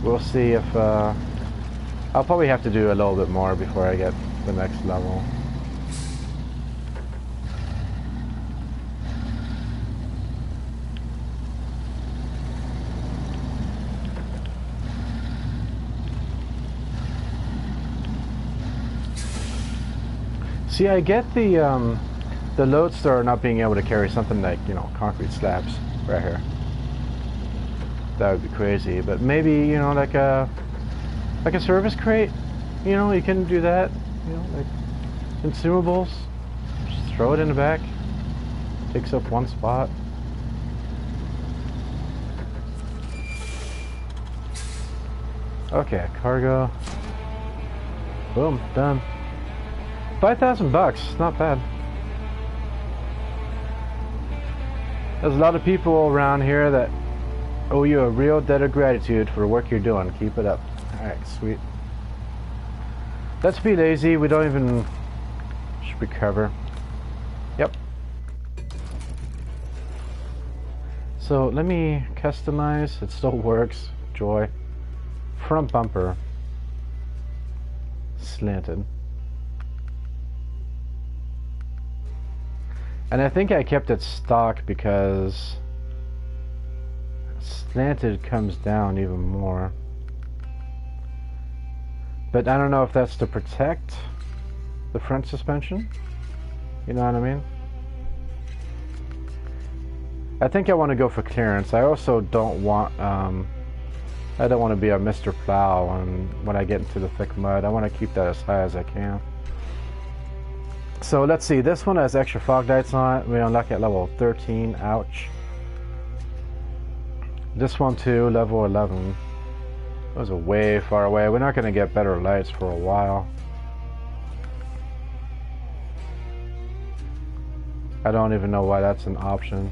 We'll see if I'll probably have to do a little bit more before I get the next level. See, I get the Lodestar not being able to carry something like, you know, concrete slabs right here. That would be crazy, but maybe, you know, like a service crate, you know, you can do that, you know, like consumables, just throw it in the back, takes up one spot. Okay, cargo, boom, done. 5,000 bucks, not bad. There's a lot of people around here that owe you a real debt of gratitude for the work you're doing. Keep it up. Alright, sweet. Let's be lazy. We don't even... should recover. Yep. So, let me customize. It still works. Joy. Front bumper. Slanted. And I think I kept it stock because slanted comes down even more. But I don't know if that's to protect the front suspension. You know what I mean? I think I want to go for clearance. I also don't want I don't want to be a Mr. Plow when I get into the thick mud. I want to keep that as high as I can. So let's see, this one has extra fog lights on it. We unlock at level 13, ouch. This one too, level 11. Those are way far away. We're not going to get better lights for a while. I don't even know why that's an option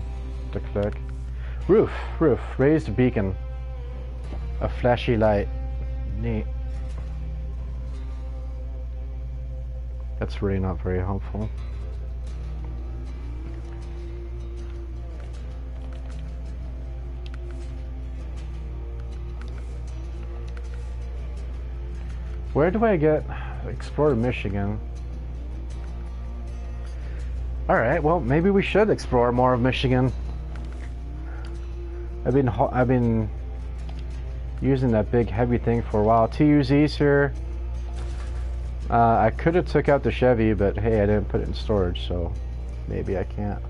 to click. Roof, raised beacon. A flashy light. Neat. That's really not very helpful. Where do I get explore Michigan? Alright, well maybe we should explore more of Michigan. I've been using that big heavy thing for a while. TUZ's here. I could have took out the Chevy, but hey, I didn't put it in storage, so maybe I can't.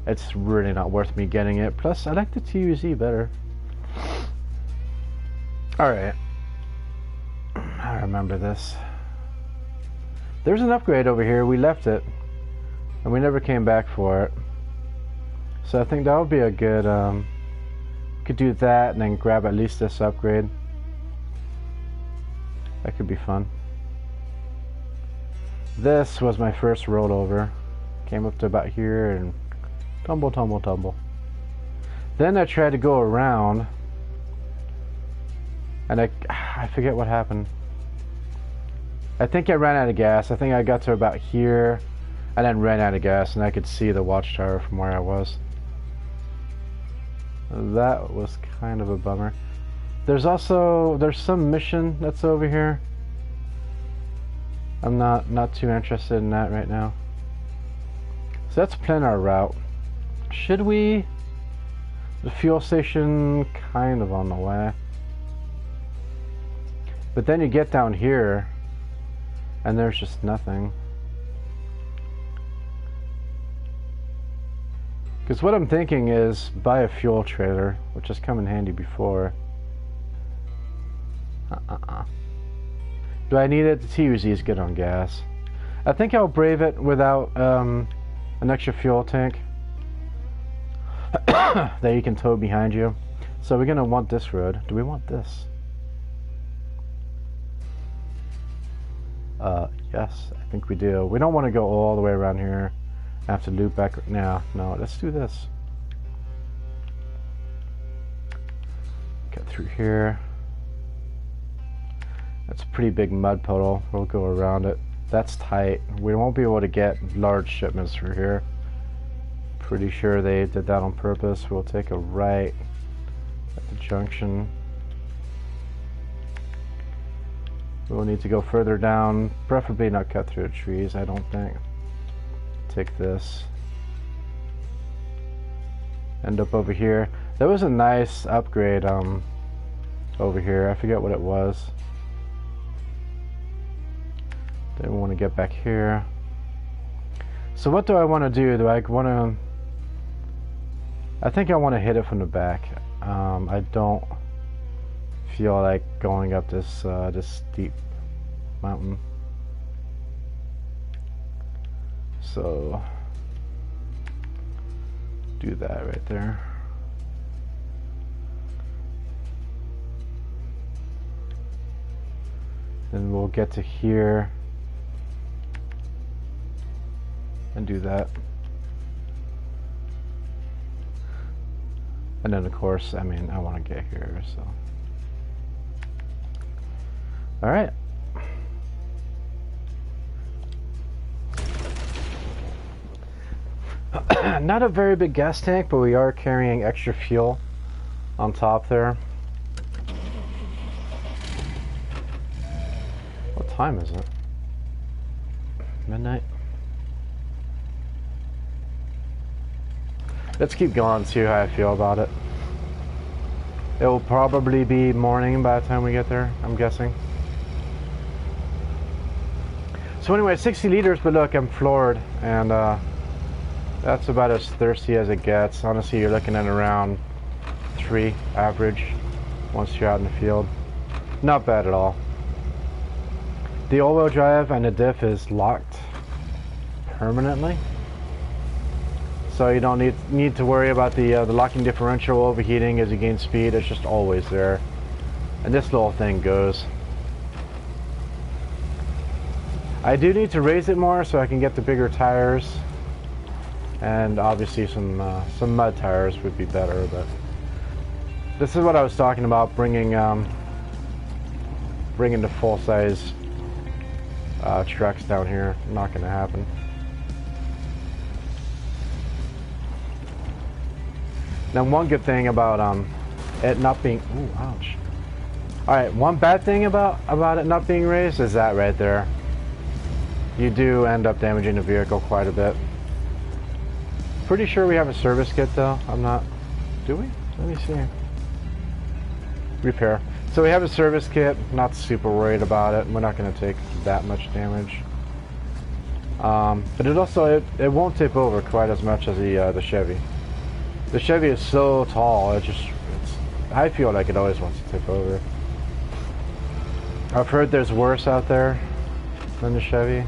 It's really not worth me getting it. Plus, I like the TUZ better. Alright. I remember this. There's an upgrade over here. We left it, and we never came back for it. So I think that would be a good... could do that, and then grab at least this upgrade. That could be fun. This was my first rollover. Came up to about here and tumble, tumble, tumble. Then I tried to go around, and I forget what happened. I think I ran out of gas. I think I got to about here and then ran out of gas, and I could see the watchtower from where I was. That was kind of a bummer. There's some mission that's over here. I'm not too interested in that right now. So let's plan our route. Should we? The fuel station kind of on the way. But then you get down here and there's just nothing. Because what I'm thinking is buy a fuel trailer, which has come in handy before. Do I need it? The TUZ is good on gas. I think I'll brave it without an extra fuel tank that you can tow behind you. So we're gonna want this road. Do we want this? Yes, I think we do. We don't want to go all the way around here. I have to loop back now. No, let's do this. Get through here. That's a pretty big mud puddle. We'll go around it. That's tight. We won't be able to get large shipments through here. Pretty sure they did that on purpose. We'll take a right at the junction. We'll need to go further down, preferably not cut through the trees, I don't think. Take this. End up over here. There was a nice upgrade over here. I forget what it was. Then we want to get back here. So what do I want to do? Do I want to... I think I want to hit it from the back. I don't feel like going up this this steep mountain. So do that right there. Then we'll get to here and do that. And then of course, I mean, I want to get here, so. All right. Not a very big gas tank, but we are carrying extra fuel on top there. What time is it? Midnight? Let's keep going and see how I feel about it. It will probably be morning by the time we get there, I'm guessing. So anyway, 60 liters, but look, I'm floored, and that's about as thirsty as it gets. Honestly, you're looking at around 3 average once you're out in the field. Not bad at all. The all-wheel drive and the diff is locked permanently, so you don't need to worry about the locking differential overheating as you gain speed. It's just always there, and this little thing goes. I do need to raise it more so I can get the bigger tires, and obviously some mud tires would be better. But this is what I was talking about, bringing the full-size trucks down here. Not going to happen. Now, one good thing about it not being, ooh, ouch. All right, one bad thing about it not being raised is that right there. You do end up damaging the vehicle quite a bit. Pretty sure we have a service kit though. I'm not. Do we? Let me see. Repair. So we have a service kit. Not super worried about it. We're not going to take that much damage. But it also it won't tip over quite as much as the Chevy. The Chevy is so tall. I feel like it always wants to tip over. I've heard there's worse out there than the Chevy.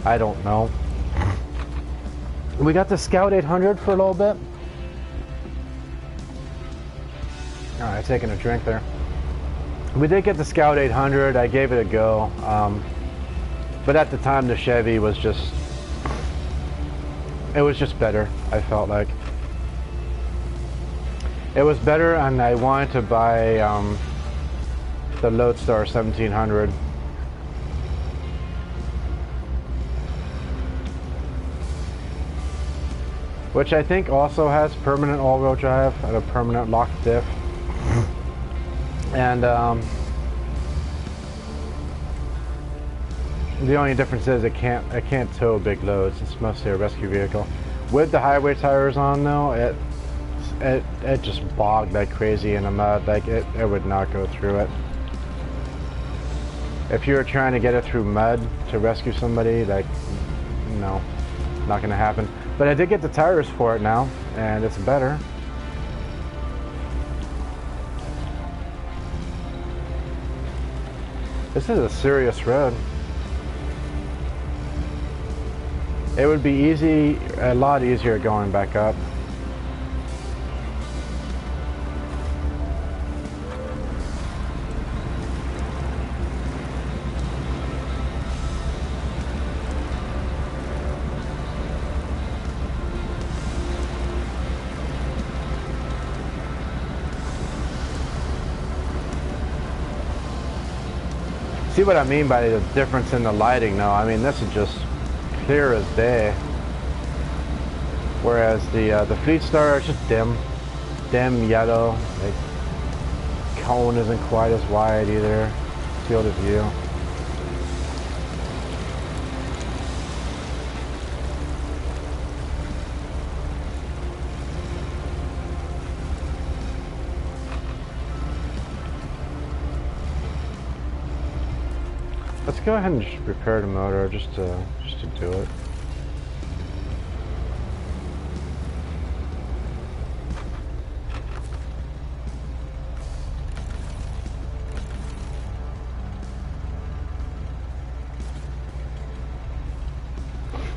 I don't know. We got the Scout 800 for a little bit. Alright, taking a drink there. We did get the Scout 800. I gave it a go. But at the time, the Chevy was just... It was just better, I felt like. It was better, and I wanted to buy the Lodestar 1700. Which I think also has permanent all-wheel drive and a permanent lock diff. And the only difference is it can't tow big loads. It's mostly a rescue vehicle. With the highway tires on though, it just bogged like crazy in the mud. Like it would not go through it. If you were trying to get it through mud to rescue somebody, like, no, not gonna happen. But I did get the tires for it now, and it's better. This is a serious road. It would be easy, a lot easier going back up. See what I mean by the difference in the lighting now? I mean, this is just clear as day. Whereas the Fleet Star is just dim yellow. The cone isn't quite as wide either. Field of view. Let's go ahead and just repair the motor just to do it.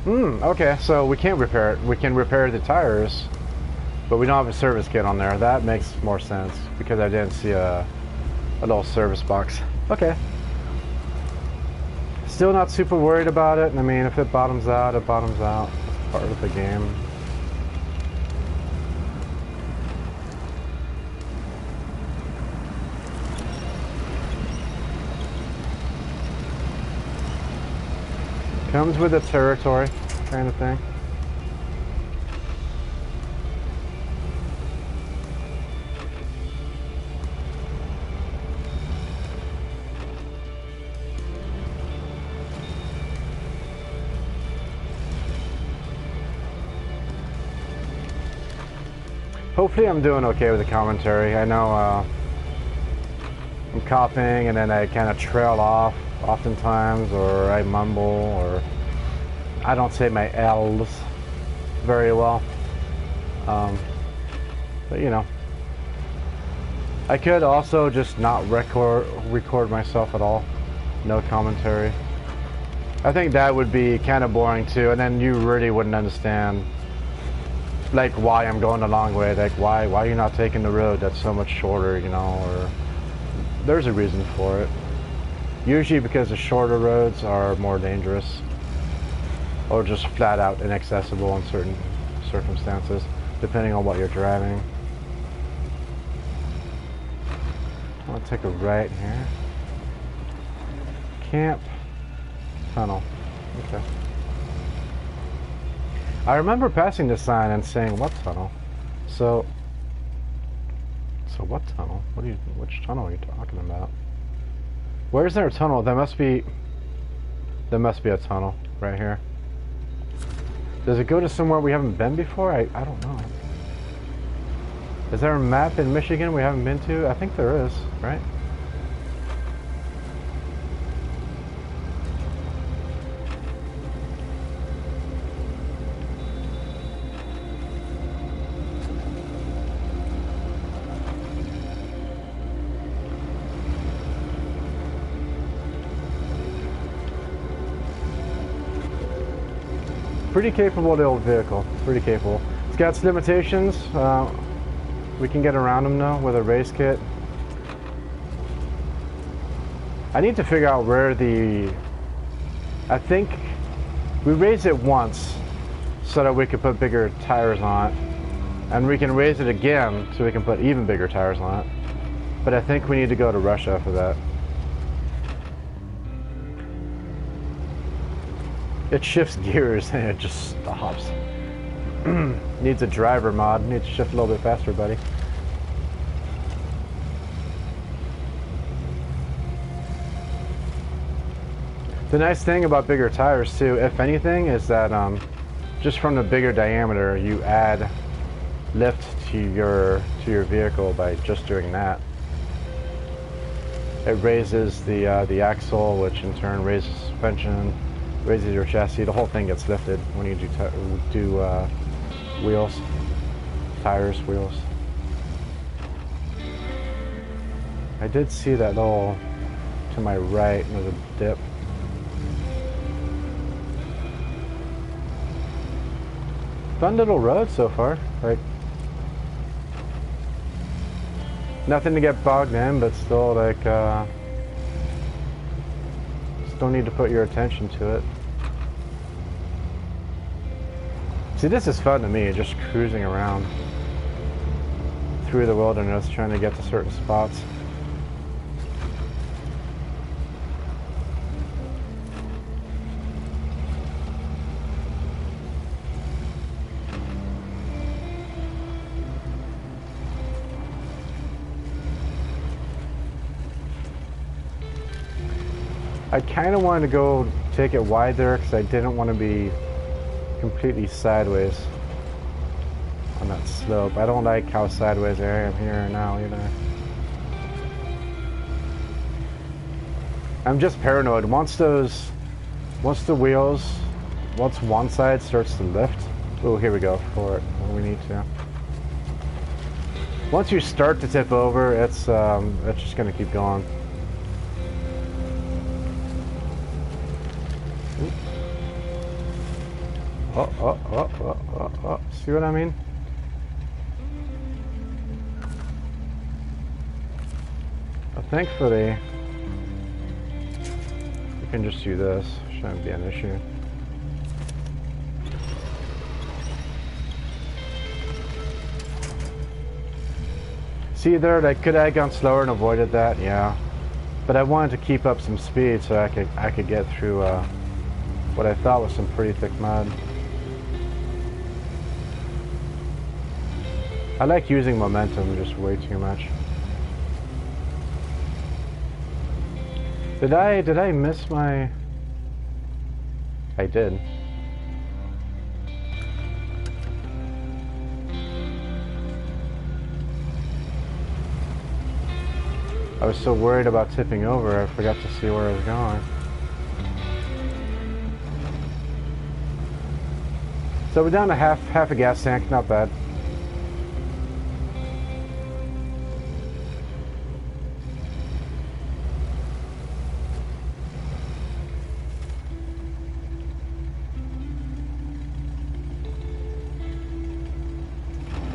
Okay, so we can't repair it. We can repair the tires, but we don't have a service kit on there. That makes more sense because I didn't see a little service box. Okay. Still not super worried about it. I mean, if it bottoms out, it bottoms out. It's part of the game. Comes with the territory, kind of thing. Hopefully I'm doing okay with the commentary. I know I'm coughing and then I kind of trail off oftentimes, or I mumble, or I don't say my L's very well. But you know, I could also just not record myself at all. No commentary. I think that would be kind of boring too, and then you really wouldn't understand like why I'm going the long way, like why you're not taking the road that's so much shorter, you know, or there's a reason for it. Usually because the shorter roads are more dangerous, or just flat out inaccessible in certain circumstances, depending on what you're driving. I'm gonna take a right here. Camp. Tunnel. Okay. I remember passing this sign and saying, what tunnel? So what tunnel? Which tunnel are you talking about? Where is there a tunnel? There must be a tunnel right here. Does it go to somewhere we haven't been before? I don't know. Is there a map in Michigan we haven't been to? I think there is, right? Pretty capable, the old vehicle. Pretty capable. It's got its limitations. We can get around them though with a race kit. I need to figure out where I think we raised it once so that we could put bigger tires on it, and we can raise it again so we can put even bigger tires on it. But I think we need to go to Russia for that. It shifts gears and it just stops. Needs a driver mod. Needs to shift a little bit faster, buddy. The nice thing about bigger tires too, if anything, is that just from the bigger diameter, you add lift to your vehicle by just doing that. It raises the axle, which in turn raises suspension, raises your chassis. The whole thing gets lifted when you do wheels, tires, wheels. I did see that little to my right. There's a dip. Fun little road so far. Like nothing to get bogged in, but still like still need to put your attention to it. See, this is fun to me, just cruising around through the wilderness trying to get to certain spots. I kind of wanted to go take it wide there because I didn't want to be completely sideways on that slope. I don't like how sideways I am here now either. I'm just paranoid. Once one side starts to lift, oh, here we go for it when we need to. Once you start to tip over, it's just going to keep going. Oh. See what I mean? But thankfully, we can just do this. Shouldn't be an issue. See there, I could have gone slower and avoided that, yeah. But I wanted to keep up some speed so I could get through what I thought was some pretty thick mud. I like using momentum just way too much. Did I miss my... I did. I was so worried about tipping over, I forgot to see where I was going. So we're down to half a gas tank, not bad.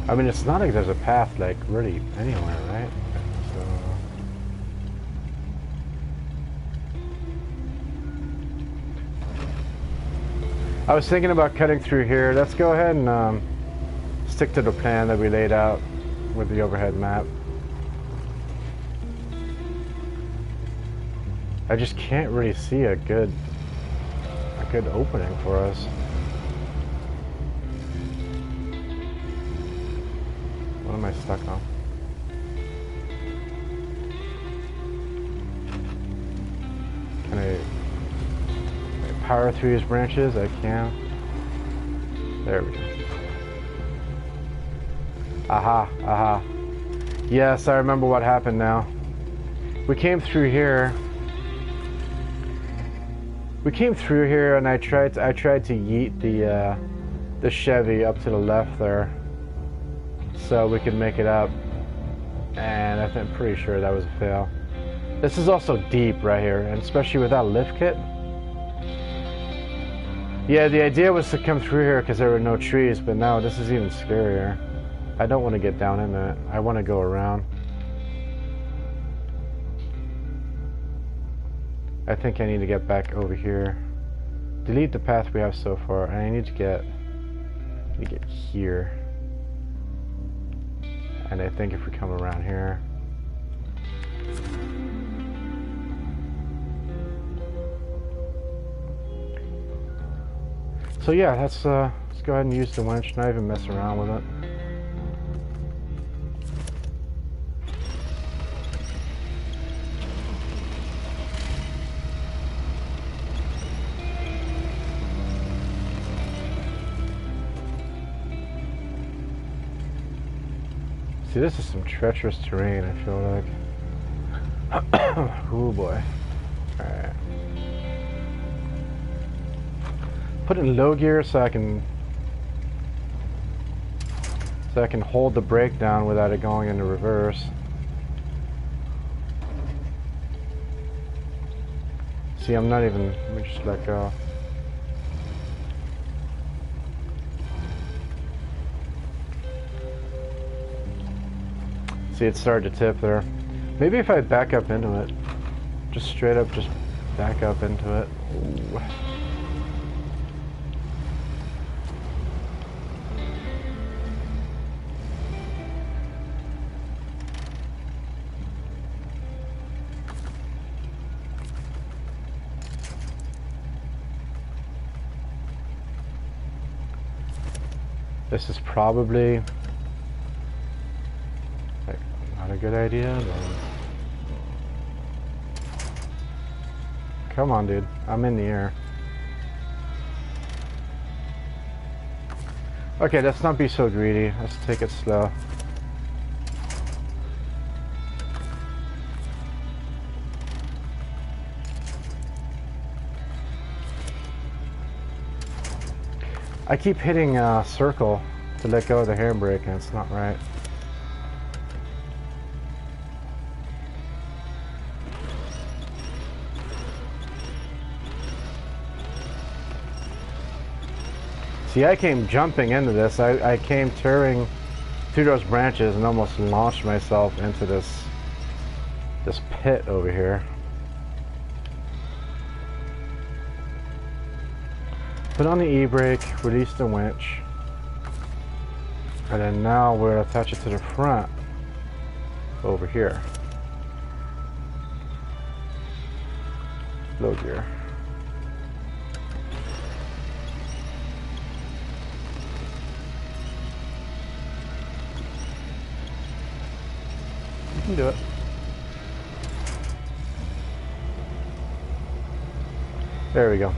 I mean, it's not like there's a path, like, really anywhere, right? So... I was thinking about cutting through here. Let's go ahead and stick to the plan that we laid out with the overhead map. I just can't really see a good opening for us. What am I stuck on? Can I power through these branches? I can. There we go. Aha. Yes, I remember what happened now. We came through here. And I tried to yeet the Chevy up to the left there, so we could make it up. And I'm pretty sure that was a fail. This is also deep right here, and especially with that lift kit. Yeah, the idea was to come through here because there were no trees, but now this is even scarier. I don't want to get down in it. I want to go around. I think I need to get back over here. Delete the path we have so far, and I need to get here. And I think if we come around here... So yeah, let's go ahead and use the winch, not even mess around with it. See, this is some treacherous terrain, I feel like. Oh boy. Alright. Put it in low gear so I can hold the brake down without it going into reverse. See, I'm not even, let me just let go. See, it started to tip there. Maybe if I back up into it, just straight up, just back up into it. Ooh. This is probably like not a good idea, but come on, dude. I'm in the air. Okay, let's not be so greedy. Let's take it slow. I keep hitting circle to let go of the handbrake, and it's not right. See, I came jumping into this. I came tearing through those branches and almost launched myself into this pit over here. Put on the e-brake, release the winch, and then now we'll attach it to the front over here. Low gear. You can do it. There we go.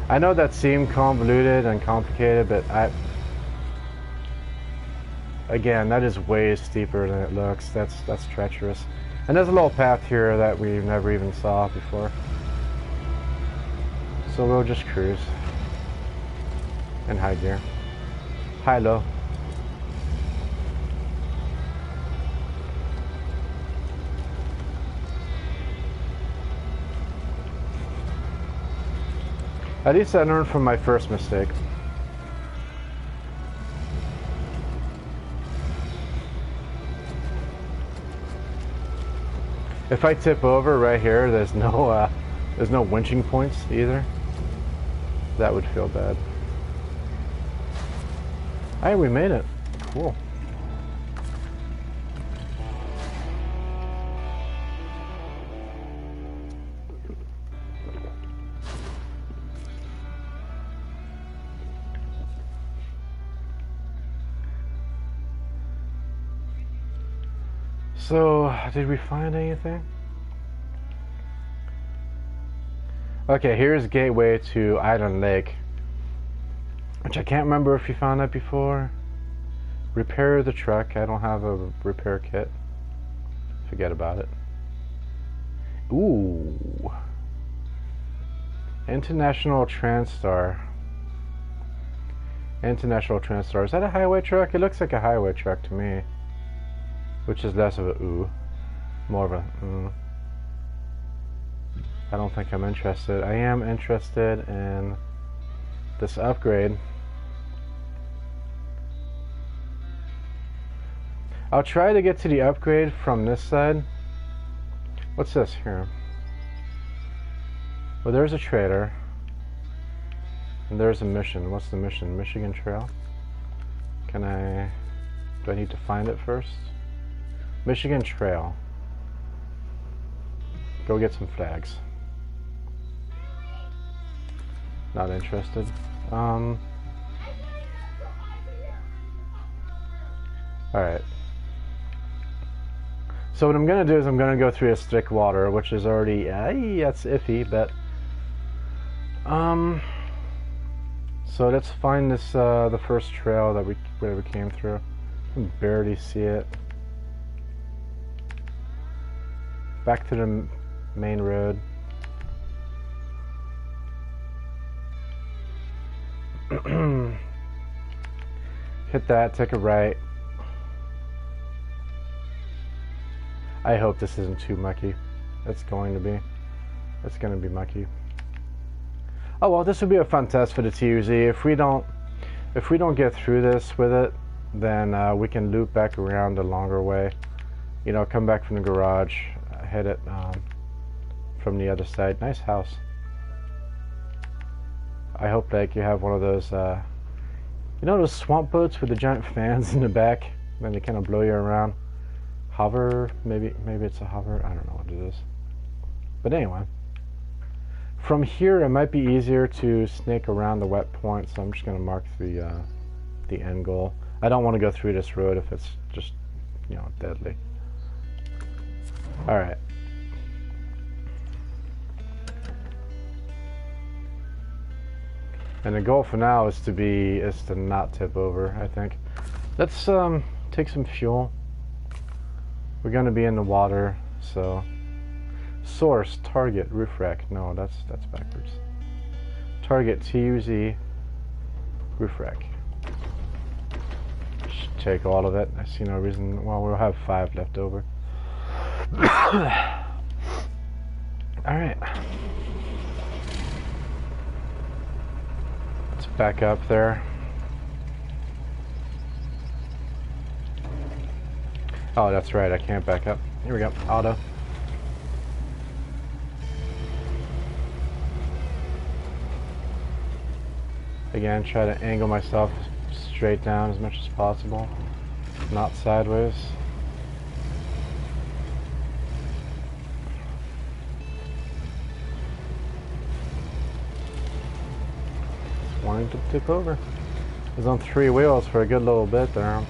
I know that seemed convoluted and complicated, but again, that is way steeper than it looks. That's treacherous. And there's a little path here that we never even saw before. So we'll just cruise. In high gear. High low. At least I learned from my first mistake. If I tip over right here, there's no winching points either. That would feel bad. Hey, we made it. Cool. So, did we find anything? Okay, here's gateway to Island Lake, which I can't remember if you found that before. Repair the truck. I don't have a repair kit. Forget about it. Ooh. International Transstar. International Transstar. Is that a highway truck? It looks like a highway truck to me. Which is less of a ooh. More of a I don't think I'm interested. I am interested in this upgrade. I'll try to get to the upgrade from this side. What's this here? Well, there's a trailer. And there's a mission. What's the mission? Michigan Trail? Do I need to find it first? Michigan Trail. Go get some flags. Not interested. Alright. So what I'm going to do is I'm going to go through this thick water, which is already, that's iffy, but... So let's find this, the first trail that we came through. I can barely see it. Back to the main road. Hit that, take a right. I hope this isn't too mucky. It's going to be. It's going to be mucky. Oh well, this would be a fun test for the TUZ. If we don't get through this with it, then we can loop back around the longer way. You know, come back from the garage, hit it from the other side. Nice house. I hope like you have one of those, you know, those swamp boats with the giant fans in the back, and then they kind of blow you around. Hover, maybe it's a hover. I don't know what it is. But anyway, from here it might be easier to snake around the wet point, so I'm just going to mark the end goal. I don't want to go through this road if it's just, you know, deadly. All right. And the goal for now is to not tip over, I think. Let's take some fuel. We're going to be in the water, so source, target, roof rack. No, that's backwards. Target, TUZ, roof rack. Should take all of it. I see no reason. Well, we'll have 5 left over. Alright. Let's back up there. Oh, that's right, I can't back up. Here we go, auto. Again, try to angle myself straight down as much as possible, not sideways. Just wanting to tip over. I was on 3 wheels for a good little bit there.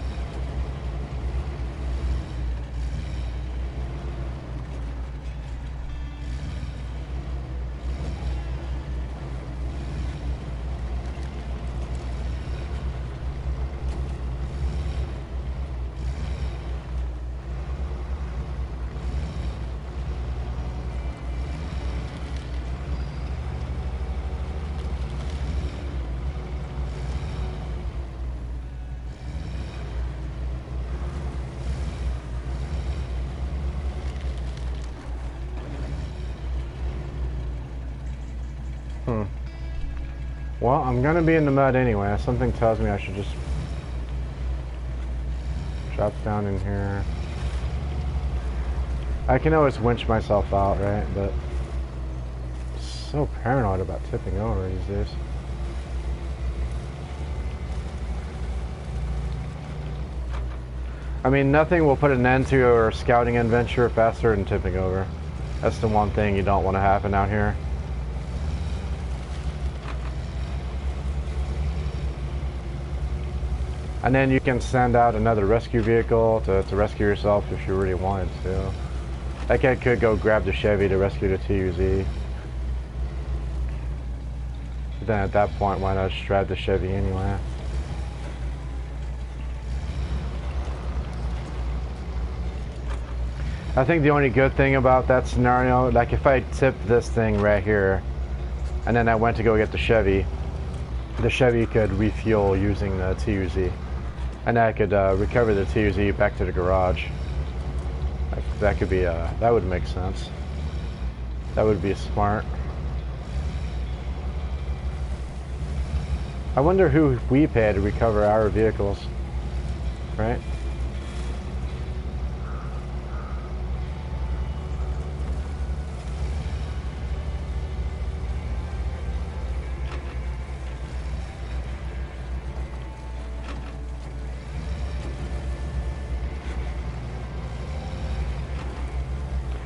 Well, I'm gonna be in the mud anyway. Something tells me I should just drop down in here. I can always winch myself out, right? But I'm so paranoid about tipping over these days. I mean, nothing will put an end to your scouting adventure faster than tipping over. That's the one thing you don't want to happen out here. And then you can send out another rescue vehicle to rescue yourself if you really wanted to. Like I could go grab the Chevy to rescue the TUZ. But then at that point, why not just drive the Chevy anyway? I think the only good thing about that scenario, like if I tipped this thing right here, and then I went to go get the Chevy could refuel using the TUZ. And I could recover the TUZ back to the garage. That could be, that would make sense. That would be smart. I wonder who we pay to recover our vehicles, right?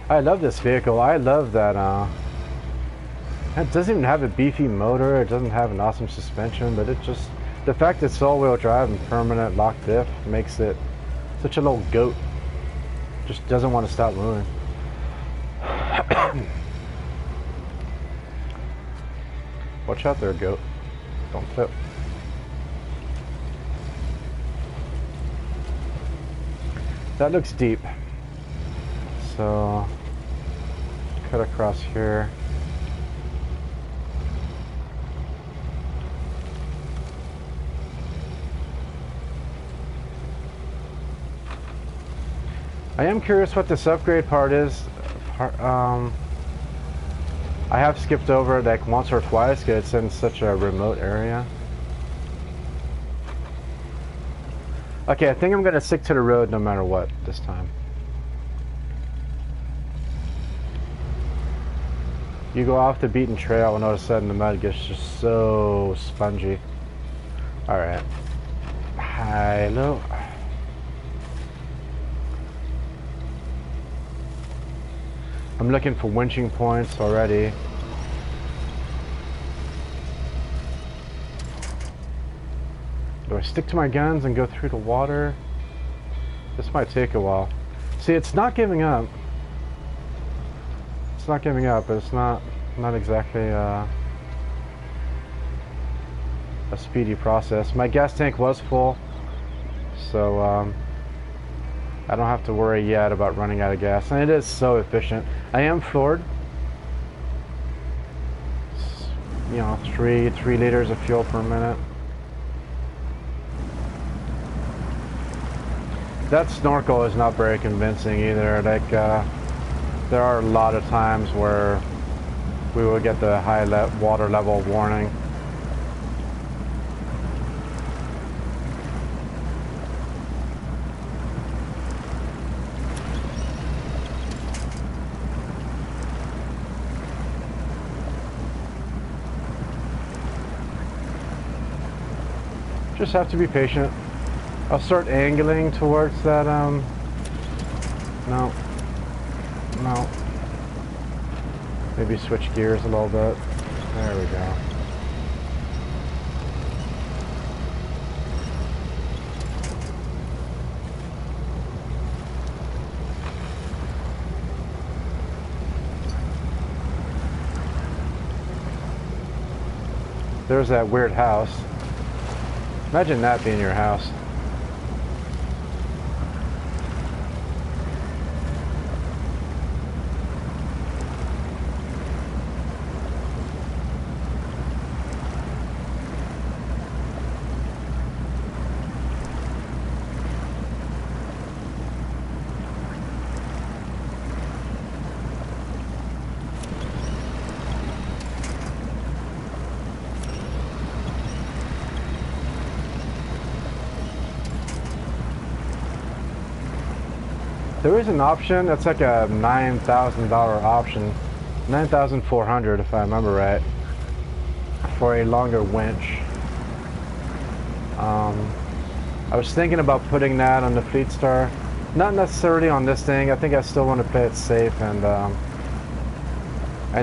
I love this vehicle. I love that it doesn't even have a beefy motor, it doesn't have an awesome suspension, but it just, the fact it's all-wheel drive and permanent lock diff makes it such a little goat. Just doesn't want to stop moving. Watch out there, goat. Don't flip. That looks deep. So, cut across here. I am curious what this upgrade part is. I have skipped over it like once or twice because it's in such a remote area. Okay, I think I'm gonna stick to the road no matter what this time. You go off the beaten trail and all of a sudden the mud gets just so spongy. Alright. Hello. I'm looking for winching points already. Do I stick to my guns and go through the water? This might take a while. See, it's not giving up. It's not giving up, but it's not exactly a speedy process. My gas tank was full, so I don't have to worry yet about running out of gas, and it is so efficient. I am floored. You know, 3 liters of fuel per minute. That snorkel is not very convincing either. Like, there are a lot of times where we will get the high water level warning. Just have to be patient. I'll start angling towards that, no. Maybe switch gears a little bit. There we go. There's that weird house. Imagine that being your house. There is an option that's like a $9,000 option, 9,400 if I remember right, for a longer winch. I was thinking about putting that on the Fleet Star, not necessarily on this thing. I think I still want to play it safe and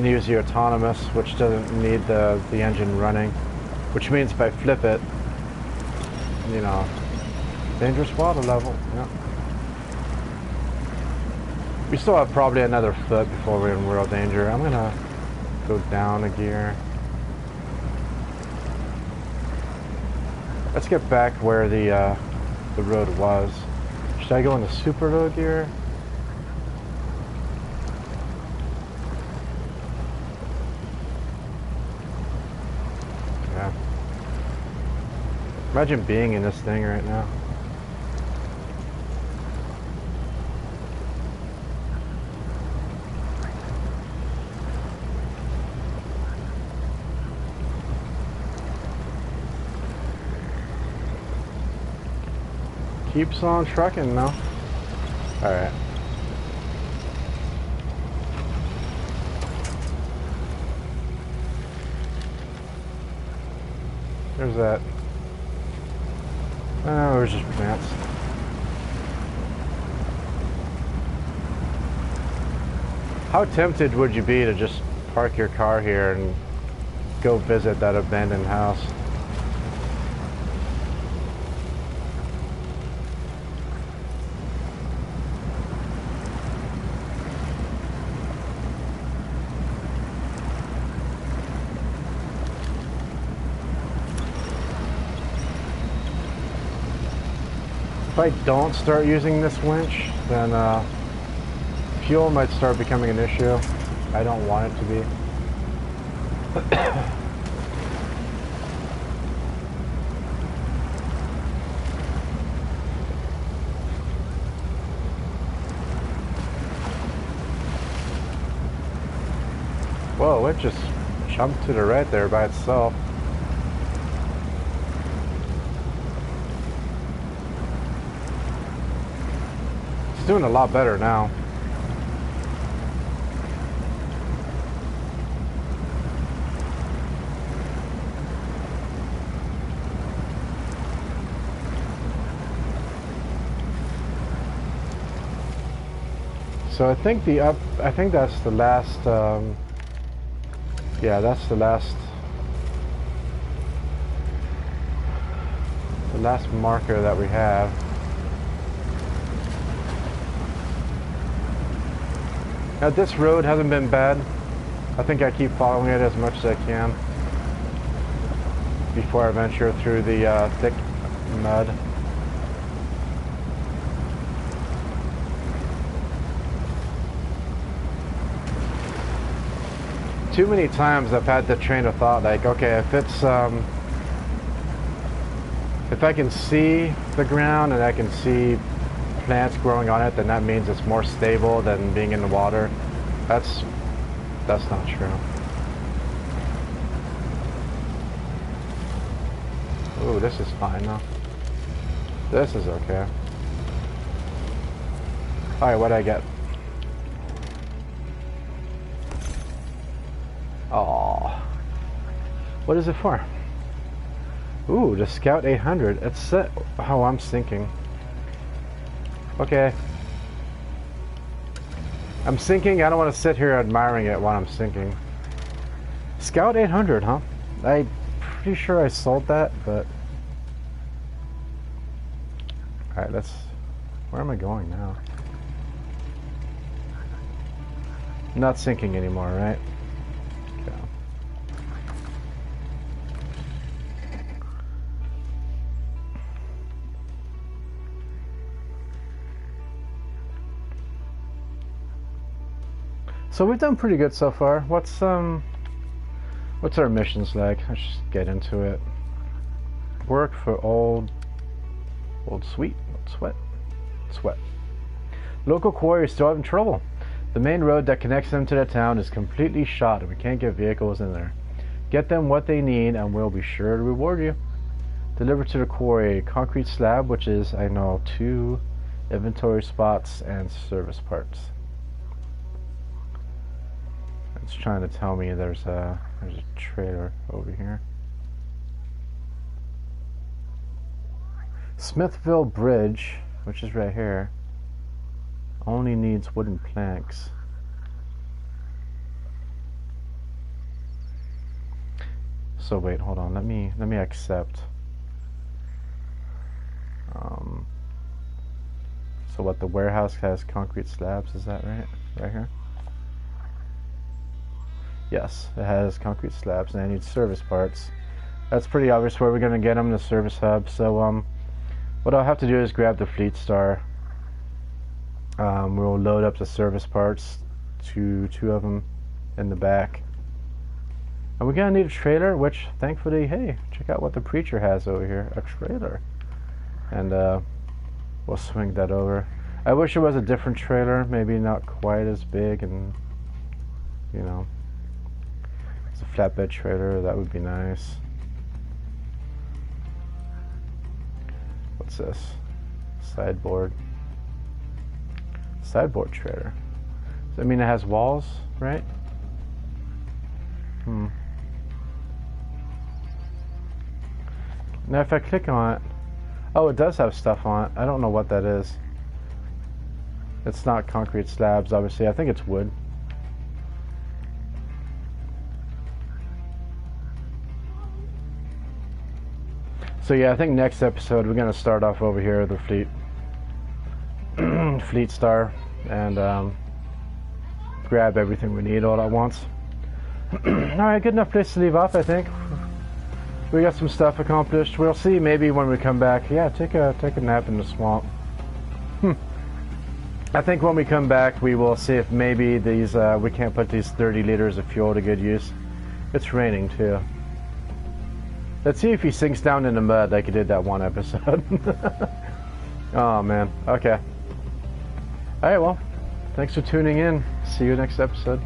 use the autonomous, which doesn't need the engine running, which means if I flip it, you know, dangerous water level. Yeah. We still have probably another foot before we're in real danger. I'm gonna go down a gear. Let's get back where the road was. Should I go in the super low gear? Yeah. Imagine being in this thing right now. Keeps on trucking though. Alright. There's that. Oh, it was just plants. How tempted would you be to just park your car here and go visit that abandoned house? If I don't start using this winch, then fuel might start becoming an issue. I don't want it to be. Whoa, it just jumped to the right there by itself. It's doing a lot better now. So I think that's the last, yeah, that's the last marker that we have. Now this road hasn't been bad. I think I keep following it as much as I can before I venture through the thick mud. Too many times I've had the train of thought like, okay, if it's if I can see the ground and I can see plants growing on it, then that means it's more stable than being in the water. That's not true. Ooh, this is fine now. This is okay. Alright, what'd I get? Oh, what is it for? Ooh, the Scout 800. It's set. Oh, I'm sinking. Okay. I'm sinking. I don't want to sit here admiring it while I'm sinking. Scout 800, huh? I'm pretty sure I sold that, but... Alright, let's... Where am I going now? I'm not sinking anymore, right? Okay. So we've done pretty good so far. What's our missions like? Let's just get into it. Work for old sweet, old sweat. Local quarry is still having trouble. The main road that connects them to the town is completely shot and we can't get vehicles in there. Get them what they need and we'll be sure to reward you. Deliver to the quarry a concrete slab, which is, I know, 2 inventory spots and service parts. It's trying to tell me there's a trailer over here. Smithville Bridge, which is right here, only needs wooden planks. So wait, hold on. Let me accept. So what, the warehouse has concrete slabs? Is that right? Right here. Yes, it has concrete slabs, and I need service parts. That's pretty obvious where we're gonna get them, the service hub. So what I'll have to do is grab the Fleet Star. We'll load up the service parts, two of them in the back. And we're gonna need a trailer, which thankfully, hey, check out what the Preacher has over here, a trailer. And we'll swing that over. I wish it was a different trailer, maybe not quite as big, and you know, it's a flatbed trailer, that would be nice. What's this? Sideboard trailer. So, I mean, it has walls, right? Now if I click on it, oh, it does have stuff on it. I don't know what that is. It's not concrete slabs, obviously. I think it's wood. So yeah, I think next episode we're gonna start off over here with the Fleet Star and grab everything we need all at once. Alright, good enough place to leave off, I think. We got some stuff accomplished. We'll see maybe when we come back. Yeah, take a nap in the swamp. I think when we come back we will see if maybe these we can't put these 30 liters of fuel to good use. It's raining too. Let's see if he sinks down in the mud like he did that one episode. Oh man, okay. Alright, well, thanks for tuning in. See you next episode.